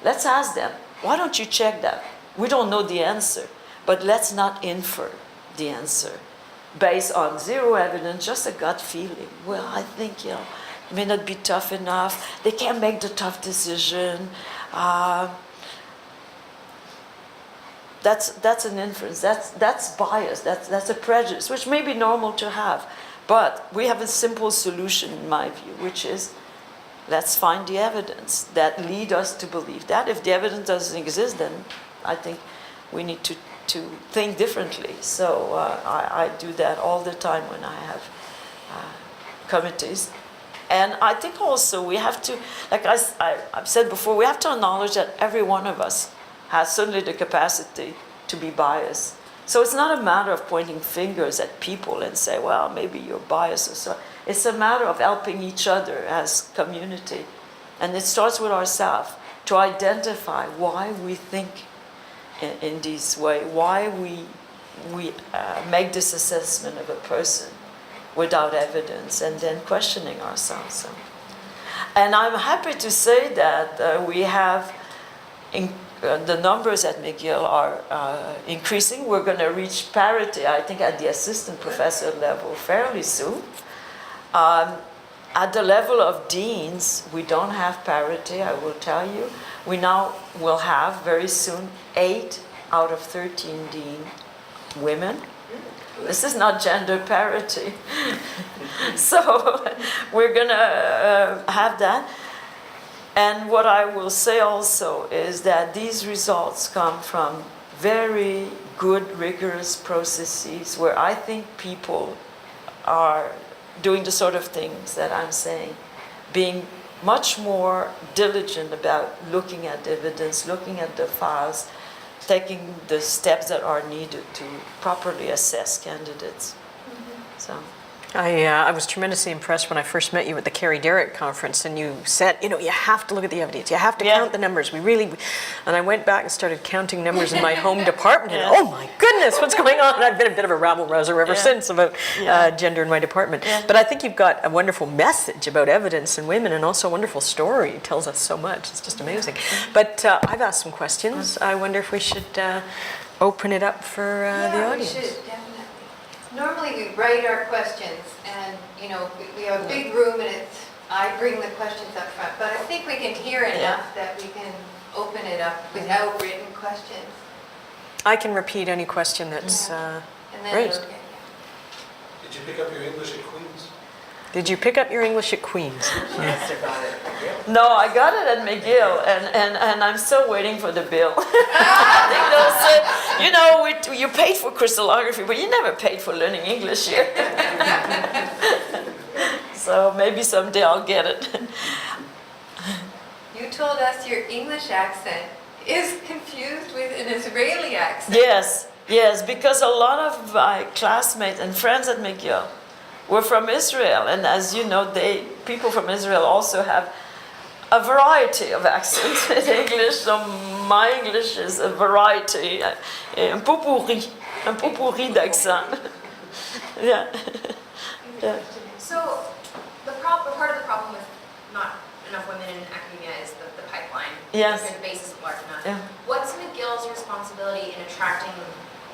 Let's ask them, why don't you check that? We don't know the answer, but let's not infer the answer based on zero evidence, just a gut feeling. Well, I think, it may not be tough enough. They can't make the tough decision. That's an inference. That's bias. That's a prejudice, which may be normal to have. But we have a simple solution, in my view, which is let's find the evidence that lead us to believe that. If the evidence doesn't exist, then I think we need to think differently. So I do that all the time when I have committees. And I think also we have to, like I've said before, we have to acknowledge that every one of us has certainly the capacity to be biased. So it's not a matter of pointing fingers at people and say, well, maybe you're biased or so. It's a matter of helping each other as community. And it starts with ourselves to identify why we think in this way, why we make this assessment of a person without evidence, and then questioning ourselves. So. And I'm happy to say that we have the numbers at McGill are increasing. We're going to reach parity, I think, at the assistant professor level fairly soon. At the level of deans, we don't have parity, I will tell you. We now will have, very soon, 8 out of 13 dean women. This is not gender parity. So we're going to have that. And what I will say also is that these results come from very good, rigorous processes where I think people are doing the sort of things that I'm saying, being much more diligent about looking at evidence, looking at the files, taking the steps that are needed to properly assess candidates. So. I was tremendously impressed when I first met you at the Carrie Derrick conference, and you said, you know, you have to look at the evidence, you have to Yeah. count the numbers. And I went back and started counting numbers in my home department, and oh my goodness, what's going on? And I've been a bit of a rabble-rouser ever since about gender in my department. Yeah. But I think you've got a wonderful message about evidence and women, and also a wonderful story. It tells us so much. It's just amazing. But I've asked some questions. I wonder if we should open it up for the Yeah, we audience. should, definitely. Normally we write our questions and, you know, we have a big room and I bring the questions up front, but I think we can hear enough that we can open it up without written questions. I can repeat any question that's And then raised. it'll get- Did you pick up your English at Queen's? Did you pick up your English at Queen's? Yes, about it. No, I got it at McGill, and I'm still waiting for the bill. I think they'll say, you know, you paid for crystallography, but you never paid for learning English here. So maybe someday I'll get it. You told us your English accent is confused with an Israeli accent. Yes, because a lot of my classmates and friends at McGill were from Israel, and as you know, people from Israel also have a variety of accents in English. So my English is a variety, un potpourri d'accent. Yeah. Yeah. So the part of the problem with not enough women in academia is the pipeline. Yes. The base isn't large enough. Yeah. What's McGill's responsibility in attracting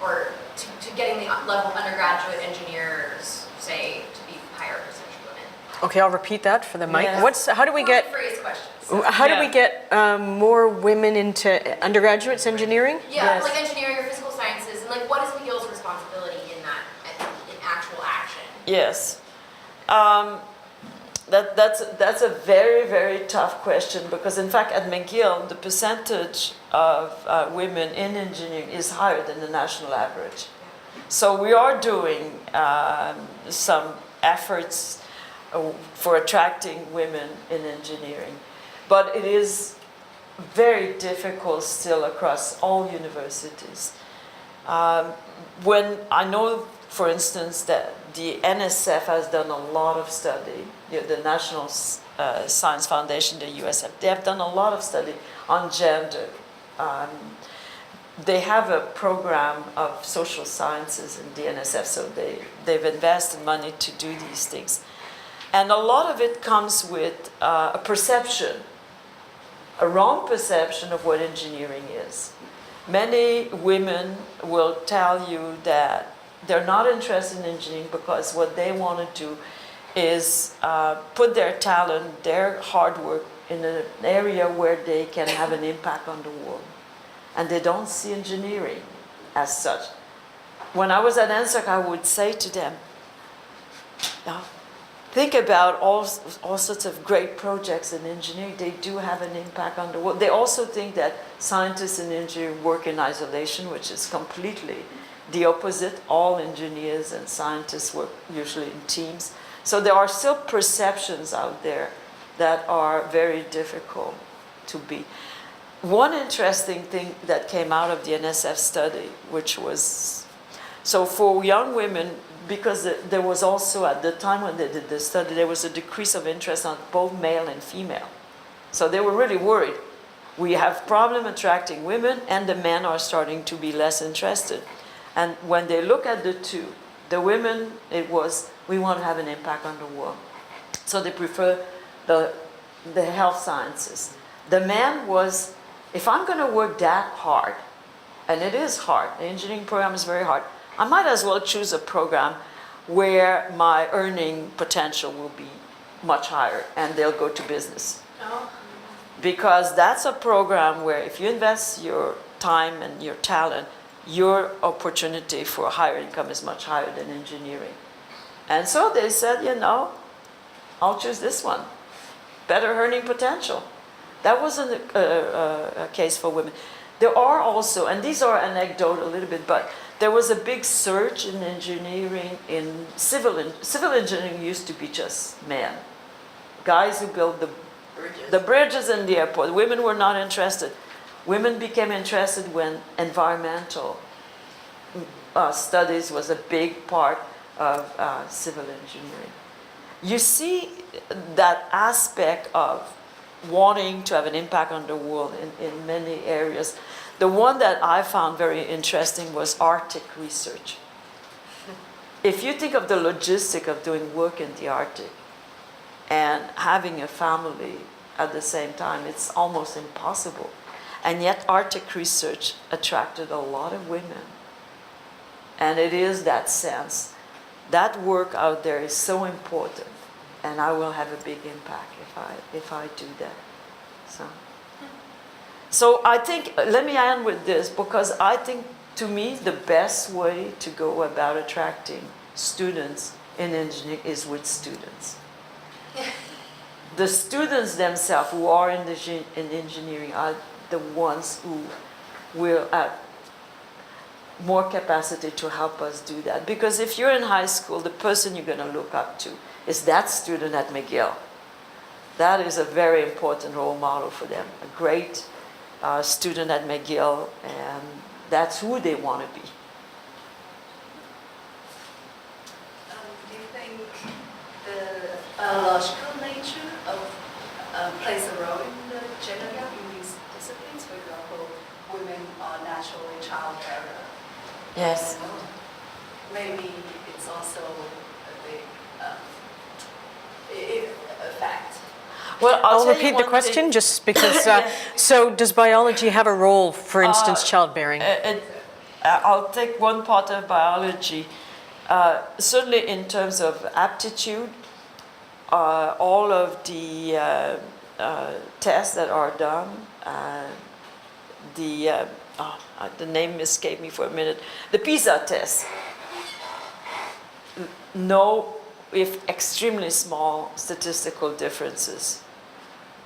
or to getting the level undergraduate engineers, say, to be higher percentage of women? Okay, I'll repeat that for the mic. Yes. How do we get Phrase questions. how do we get more women into undergraduates engineering? Yeah, Yes. like engineering or physical sciences, and like what is McGill's responsibility in that, in actual action? Yes. That's a very, very tough question because, in fact, at McGill, the percentage of women in engineering is higher than the national average. So we are doing some efforts for attracting women in engineering, but it is very difficult still across all universities. When I know, for instance, that the NSF has done a lot of study, the National Science Foundation, the USF, they have done a lot of study on gender. They have a program of social sciences in the NSF, so they've invested money to do these things. And a lot of it comes with a perception, a wrong perception of what engineering is. Many women will tell you that they're not interested in engineering because what they want to do is put their talent, their hard work in an area where they can have an impact on the world. And they don't see engineering as such. When I was at NSERC, I would say to them, now, think about all sorts of great projects in engineering. They do have an impact on the world. They also think that scientists and engineers work in isolation, which is completely the opposite. All engineers and scientists work usually in teams. So there are still perceptions out there that are very difficult to beat. One interesting thing that came out of the NSF study, which was, so for young women, because there was also, at the time when they did the study, there was a decrease of interest on both male and female. So they were really worried. We have problem attracting women, and the men are starting to be less interested. And when they look at the two, the women, it was, we want to have an impact on the world. So they prefer the health sciences. The man was, if I'm going to work that hard, and it is hard, the engineering program is very hard, I might as well choose a program where my earning potential will be much higher, and they'll go to business. Oh. Because that's a program where if you invest your time and your talent, your opportunity for a higher income is much higher than engineering. And so they said, you know, I'll choose this one. Better earning potential. That wasn't a case for women. There are also, and these are anecdotal a little bit, but there was a big surge in engineering, in civil engineering used to be just men. Guys who built the bridges in the airport. Women were not interested. Women became interested when environmental studies was a big part of civil engineering. You see that aspect of wanting to have an impact on the world in many areas. The one that I found very interesting was Arctic research. If you think of the logistic of doing work in the Arctic and having a family at the same time, it's almost impossible. And yet Arctic research attracted a lot of women. And it is that sense. That work out there is so important, and I will have a big impact if I do that. So I think, let me end with this, because I think, to me, the best way to go about attracting students in engineering is with students. The students themselves who are in engineering are the ones who will have more capacity to help us do that. Because if you're in high school, the person you're going to look up to is that student at McGill. That is a very important role model for them. A great student at McGill, and that's who they want to be. Do you think the biological nature of plays a role in the gender gap in these disciplines? For example, women are naturally childbearer. Yes. Maybe it's also a big fact. Well, I'll tell you repeat the one question thing. just because, so does biology have a role, for instance, childbearing? I'll take one part of biology. Certainly in terms of aptitude, all of the tests that are done, the name escaped me for a minute, the PISA test, no, with extremely small statistical differences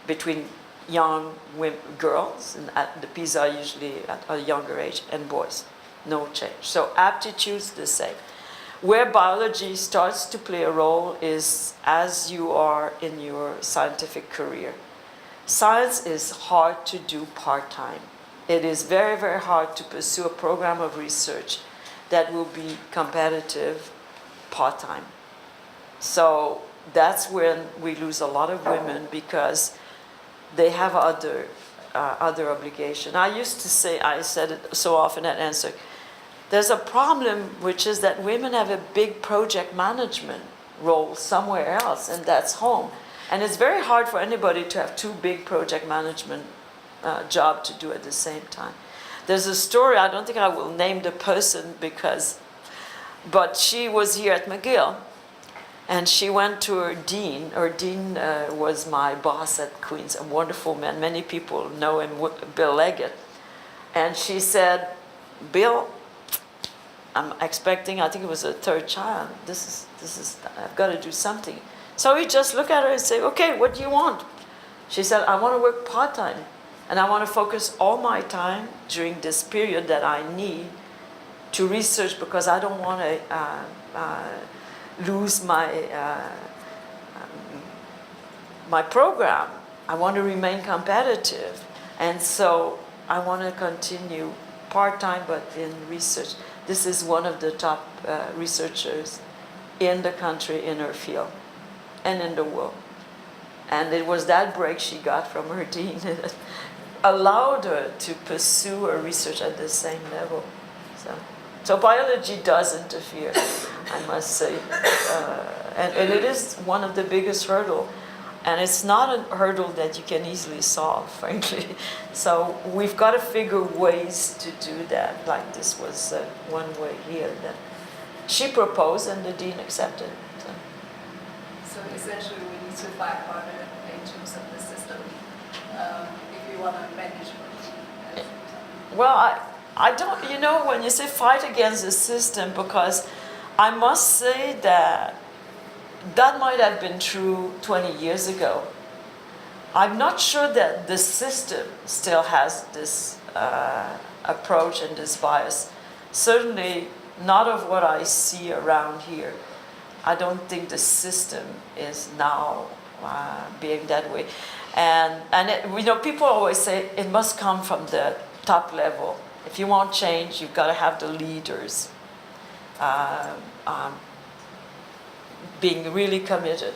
between young girls, and at the PISA usually at a younger age, and boys. No change. So aptitude's the same. Where biology starts to play a role is as you are in your scientific career. Science is hard to do part-time. It is very, very hard to pursue a program of research that will be competitive part-time. So that's when we lose a lot of women, because they have other obligation. I used to say, I said it so often at answer, there's a problem, which is that women have a big project management role somewhere else, and that's home. And it's very hard for anybody to have two big project management job to do at the same time. There's a story, I don't think I will name the person but she was here at McGill, and she went to her dean. Her dean was my boss at Queen's, a wonderful man. Many people know him, Bill Leggett. And she said, Bill, I'm expecting, I think it was a third child. This is, I've got to do something. So he just looked at her and said, okay, what do you want? She said, I want to work part-time, and I want to focus all my time during this period that I need to research, because I don't want to lose my my program. I want to remain competitive, and so I want to continue part-time but in research. This is one of the top researchers in the country, in her field, and in the world. And it was that break she got from her dean that allowed her to pursue her research at the same level. So biology does interfere, I must say. And it is one of the biggest hurdles. And it's not a hurdle that you can easily solve, frankly. So we've got to figure ways to do that. Like this was one way here that she proposed and the dean accepted. So essentially we need to fight harder in terms of the system if you want to manage it. Well, I don't, you know, when you say fight against the system, because I must say that might have been true 20 years ago. I'm not sure that the system still has this approach and this bias. Certainly not of what I see around here. I don't think the system is now being that way. And you know, people always say it must come from the top level. If you want change, you've got to have the leaders. being really committed.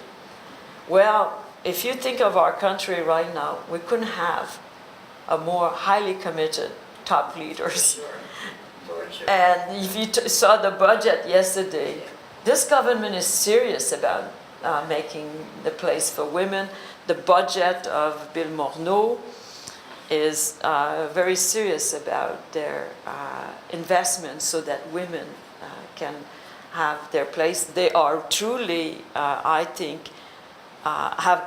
Well, if you think of our country right now, we couldn't have a more highly committed top leaders. And if you saw the budget yesterday, this government is serious about making the place for women. The budget of Bill Morneau is very serious about their investments so that women can have their place. They are truly, I think,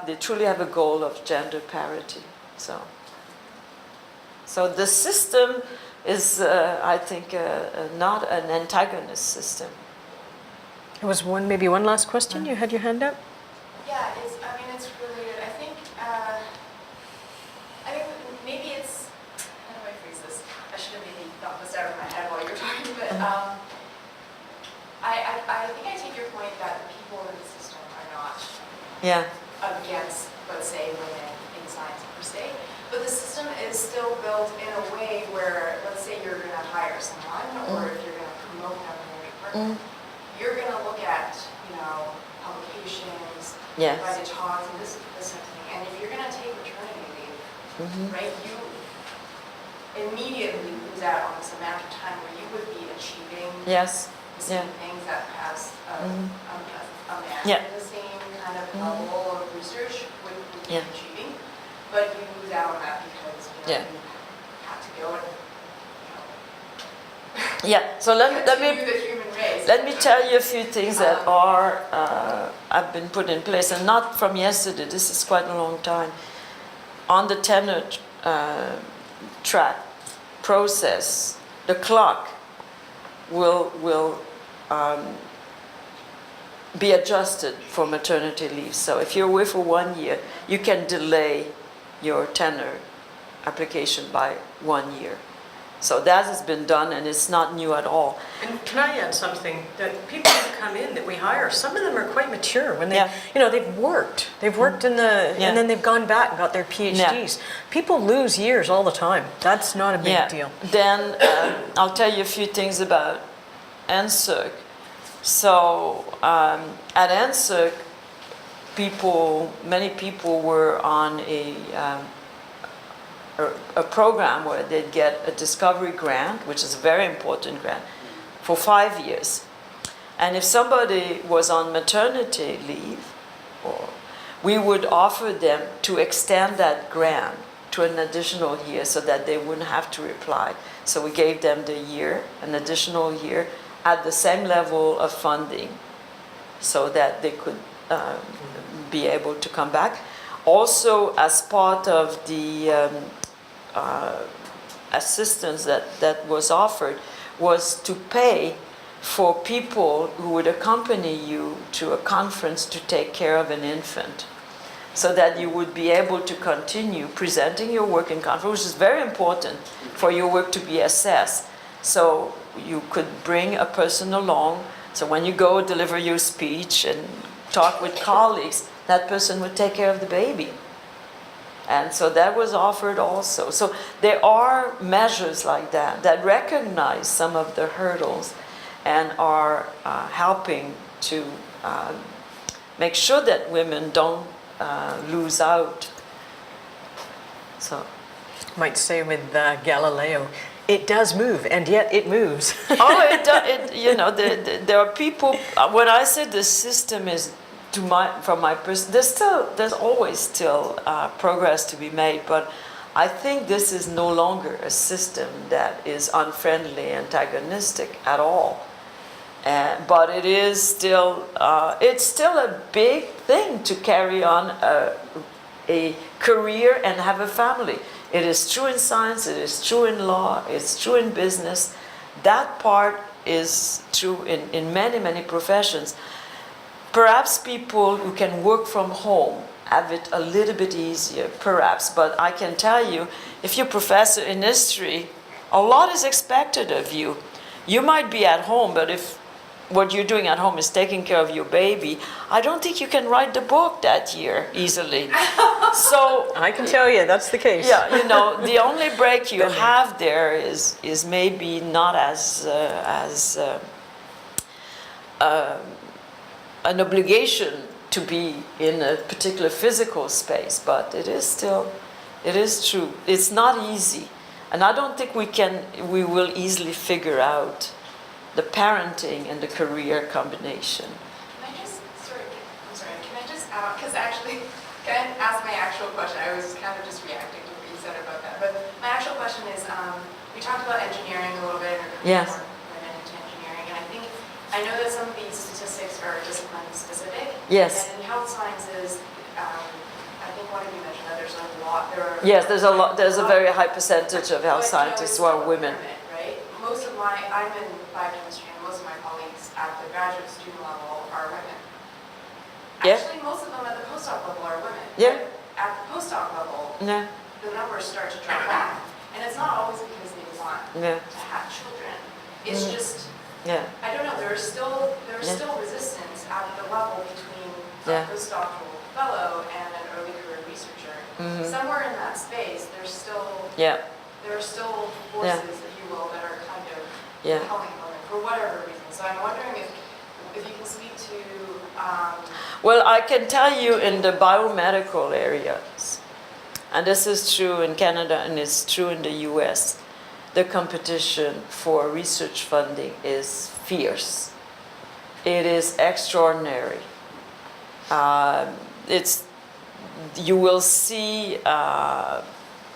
they truly have a goal of gender parity. So the system is, I think, not an antagonist system. There was maybe one last question. You had your hand up? Yeah, it's related. I think maybe it's, how do I phrase this? I should have maybe thought this out of my head while you were talking, but I think I take your point that the people in the system are not against, let's say, women in science per se, but the system is still built in a way where, let's say you're going to hire someone, or if you're going to promote them in your department, you're going to look at, publications, invited talks, and this type of thing. And if you're going to take maternity leave, right, you immediately lose out on this amount of time where you would be achieving the same things that perhaps a man in the same kind of level of research would be achieving. But you lose out on that because you have to go and So let continue the human race. me tell you a few things that have been put in place, and not from yesterday. This is quite a long time. On the tenure track process, the clock will be adjusted for maternity leave. So if you're away for 1 year, you can delay your tenure application by 1 year. So that has been done, and it's not new at all. And can I add something? That people who come in that we hire, some of them are quite mature when they, they've worked in the, and then they've gone back and got their PhDs. People lose years all the time. That's not a big deal. Then I'll tell you a few things about NSERC. So at NSERC, many people were on a program where they'd get a discovery grant, which is a very important grant, for 5 years. And if somebody was on maternity leave, we would offer them to extend that grant to an additional year so that they wouldn't have to reply. So we gave them the year, an additional year, at the same level of funding so that they could be able to come back. Also, as part of the assistance that was offered, was to pay for people who would accompany you to a conference to take care of an infant, so that you would be able to continue presenting your work in conference, which is very important for your work to be assessed. So you could bring a person along, so when you go deliver your speech and talk with colleagues, that person would take care of the baby. And so that was offered also. So there are measures like that that recognize some of the hurdles and are helping to make sure that women don't lose out. So, Might say with Galileo, it does move, and yet it moves. there are people. When I say the system is, from my perspective, there's always still progress to be made, but I think this is no longer a system that is unfriendly, antagonistic at all. But it is still, it's still a big thing to carry on a career and have a family. It is true in science, it is true in law, it's true in business. That part is true in many, many professions. Perhaps people who can work from home have it a little bit easier, perhaps, but I can tell you, if you're a professor in history, a lot is expected of you. You might be at home, but if what you're doing at home is taking care of your baby, I don't think you can write the book that year easily. So I can tell you, that's the case. Yeah, the only break you have there is an obligation to be in a particular physical space, but it is true. It's not easy. And I don't think we will easily figure out the parenting and the career combination. Can I just, can I just add, because actually, can I ask my actual question? I was kind of just reacting to what you said about that. But my actual question is, we talked about engineering a little bit, or Yes. more women into engineering, and I know that some of these statistics are discipline specific. Yes. And in health sciences, I think one of you mentioned that there's a lot, Yes, there's a very high percentage of health scientists who are women. Right? Most of I'm in biochemistry, and most of my colleagues at the graduate student level are women. Yeah. Actually, most of them at the postdoc level are women. Yeah. But at the postdoc level, Yeah, the numbers start to drop off. And it's not always because they want yeah, to have children. It's just, yeah, I don't know, there's still resistance at the level between Yeah. a postdoctoral fellow and an early career researcher. Mhm. Somewhere in that space, there are still Yeah. forces, if you will, that are kind of yeah. compelling women for whatever reason. So I'm wondering if you can speak to, Well, I can tell you in the biomedical areas, and this is true in Canada and it's true in the US, the competition for research funding is fierce. It is extraordinary. You will see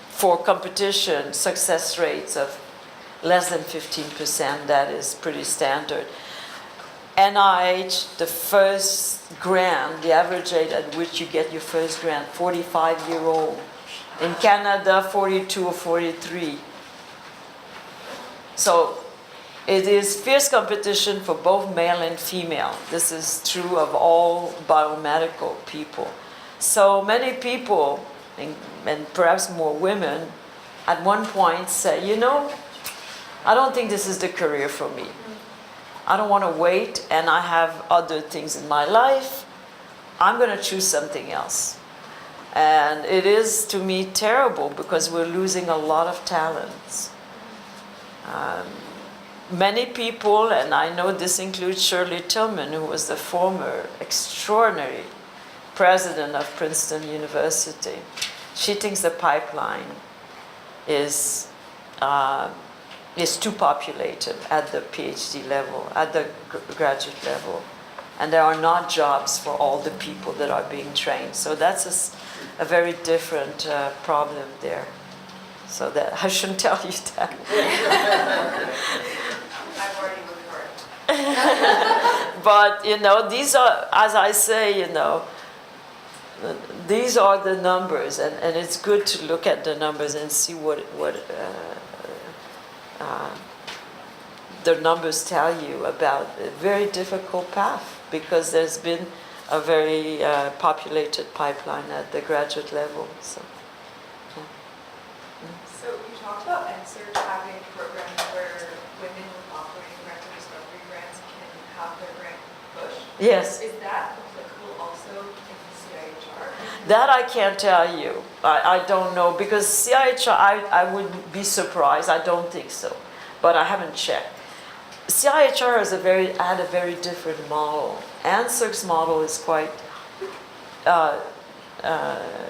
for competition success rates of less than 15%. That is pretty standard. NIH, the first grant, the average age at which you get your first grant, 45-year-old. In Canada, 42 or 43. So it is fierce competition for both male and female. This is true of all biomedical people. So many people, and perhaps more women, at one point say, I don't think this is the career for me. I don't want to wait, and I have other things in my life. I'm going to choose something else. And it is, to me, terrible because we're losing a lot of talents. Many people, and I know this includes Shirley Tillman, who was the former extraordinary president of Princeton University. She thinks the pipeline is too populated at the PhD level, at the graduate level. And there are not jobs for all the people that are being trained. So that's a very different problem there. So that I shouldn't tell you that. I've already moved for it. But, these are, as I say, these are the numbers. And it's good to look at the numbers and see what the numbers tell you about a very difficult path, because there's been a very populated pipeline at the graduate level. So you talked about NSERC having programs where women with operating grants or discovery grants can have their grant pushed. yes, Is that applicable also in CIHR? that I can't tell you. I don't know, because CIHR, I would be surprised. I don't think so, but I haven't checked. CIHR had a very different model. NSERC's model is quite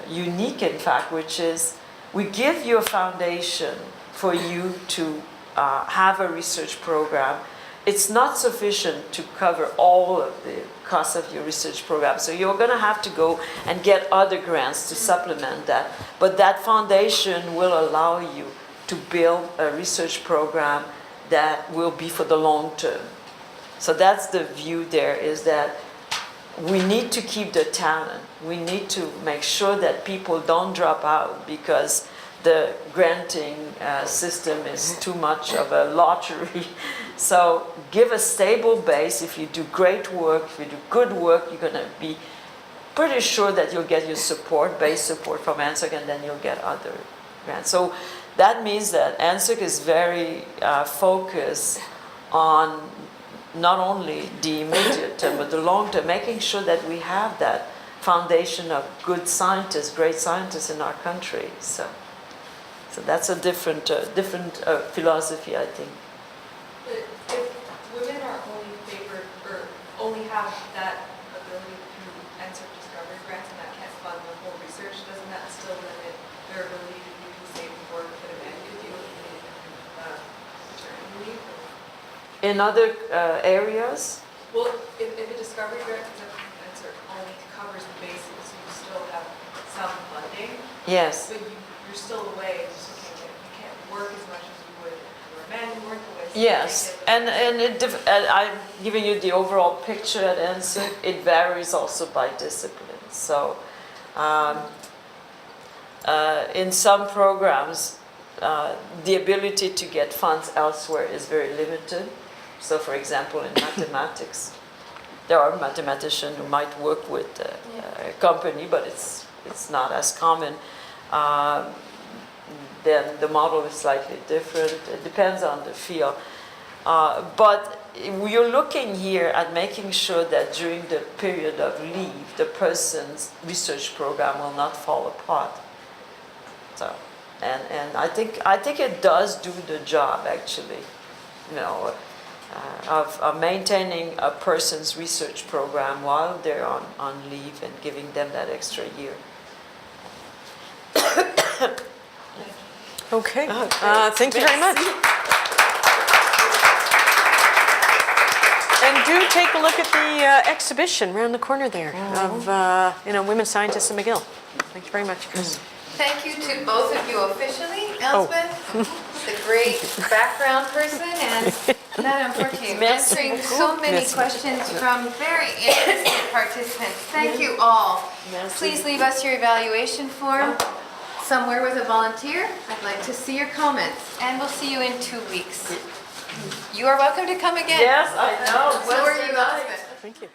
unique, in fact, which is we give you a foundation for you to have a research program. It's not sufficient to cover all of the costs of your research program. So you're going to have to go and get other grants to supplement that. But that foundation will allow you to build a research program that will be for the long term. So that's the view there, is that we need to keep the talent. We need to make sure that people don't drop out because the granting system is too much of a lottery. So give a stable base. If you do great work, if you do good work, you're going to be pretty sure that you'll get your support, base support from NSERC, and then you'll get other grants. So that means that NSERC is very focused on not only the immediate term, but the long term, making sure that we have that foundation of good scientists, great scientists in our country. So that's a different philosophy, I think. But if women are only favored or only have that In other areas? Well, if a discovery grant only covers the basis, you still have some funding, Yes. but you're still away, just looking at, you can't work as much as you would if you were a man, you weren't away. So you Yes, can't get the- and I'm giving you the overall picture at NSERC. It varies also by discipline. So in some programs, the ability to get funds elsewhere is very limited. So for example, in mathematics, there are mathematicians who might work with a company, but it's not as common. Then the model is slightly different. It depends on the field. But we're looking here at making sure that during the period of leave, the person's research program will not fall apart. So, and I think it does do the job actually, you know, of maintaining a person's research program while they're on leave and giving them that extra year. Okay, thank you very much. And do take a look at the exhibition around the corner there of women scientists in McGill. Thank you very much, Chris. Thank you to both of you officially, Elsbeth, the great background person, and Madame Fortier, answering so many questions from very interested participants. Thank you all. Please leave us your evaluation form somewhere with a volunteer. I'd like to see your comments, and we'll see you in 2 weeks. You are welcome to come again. Yes, I know. So are you, Elsbeth. Thank you.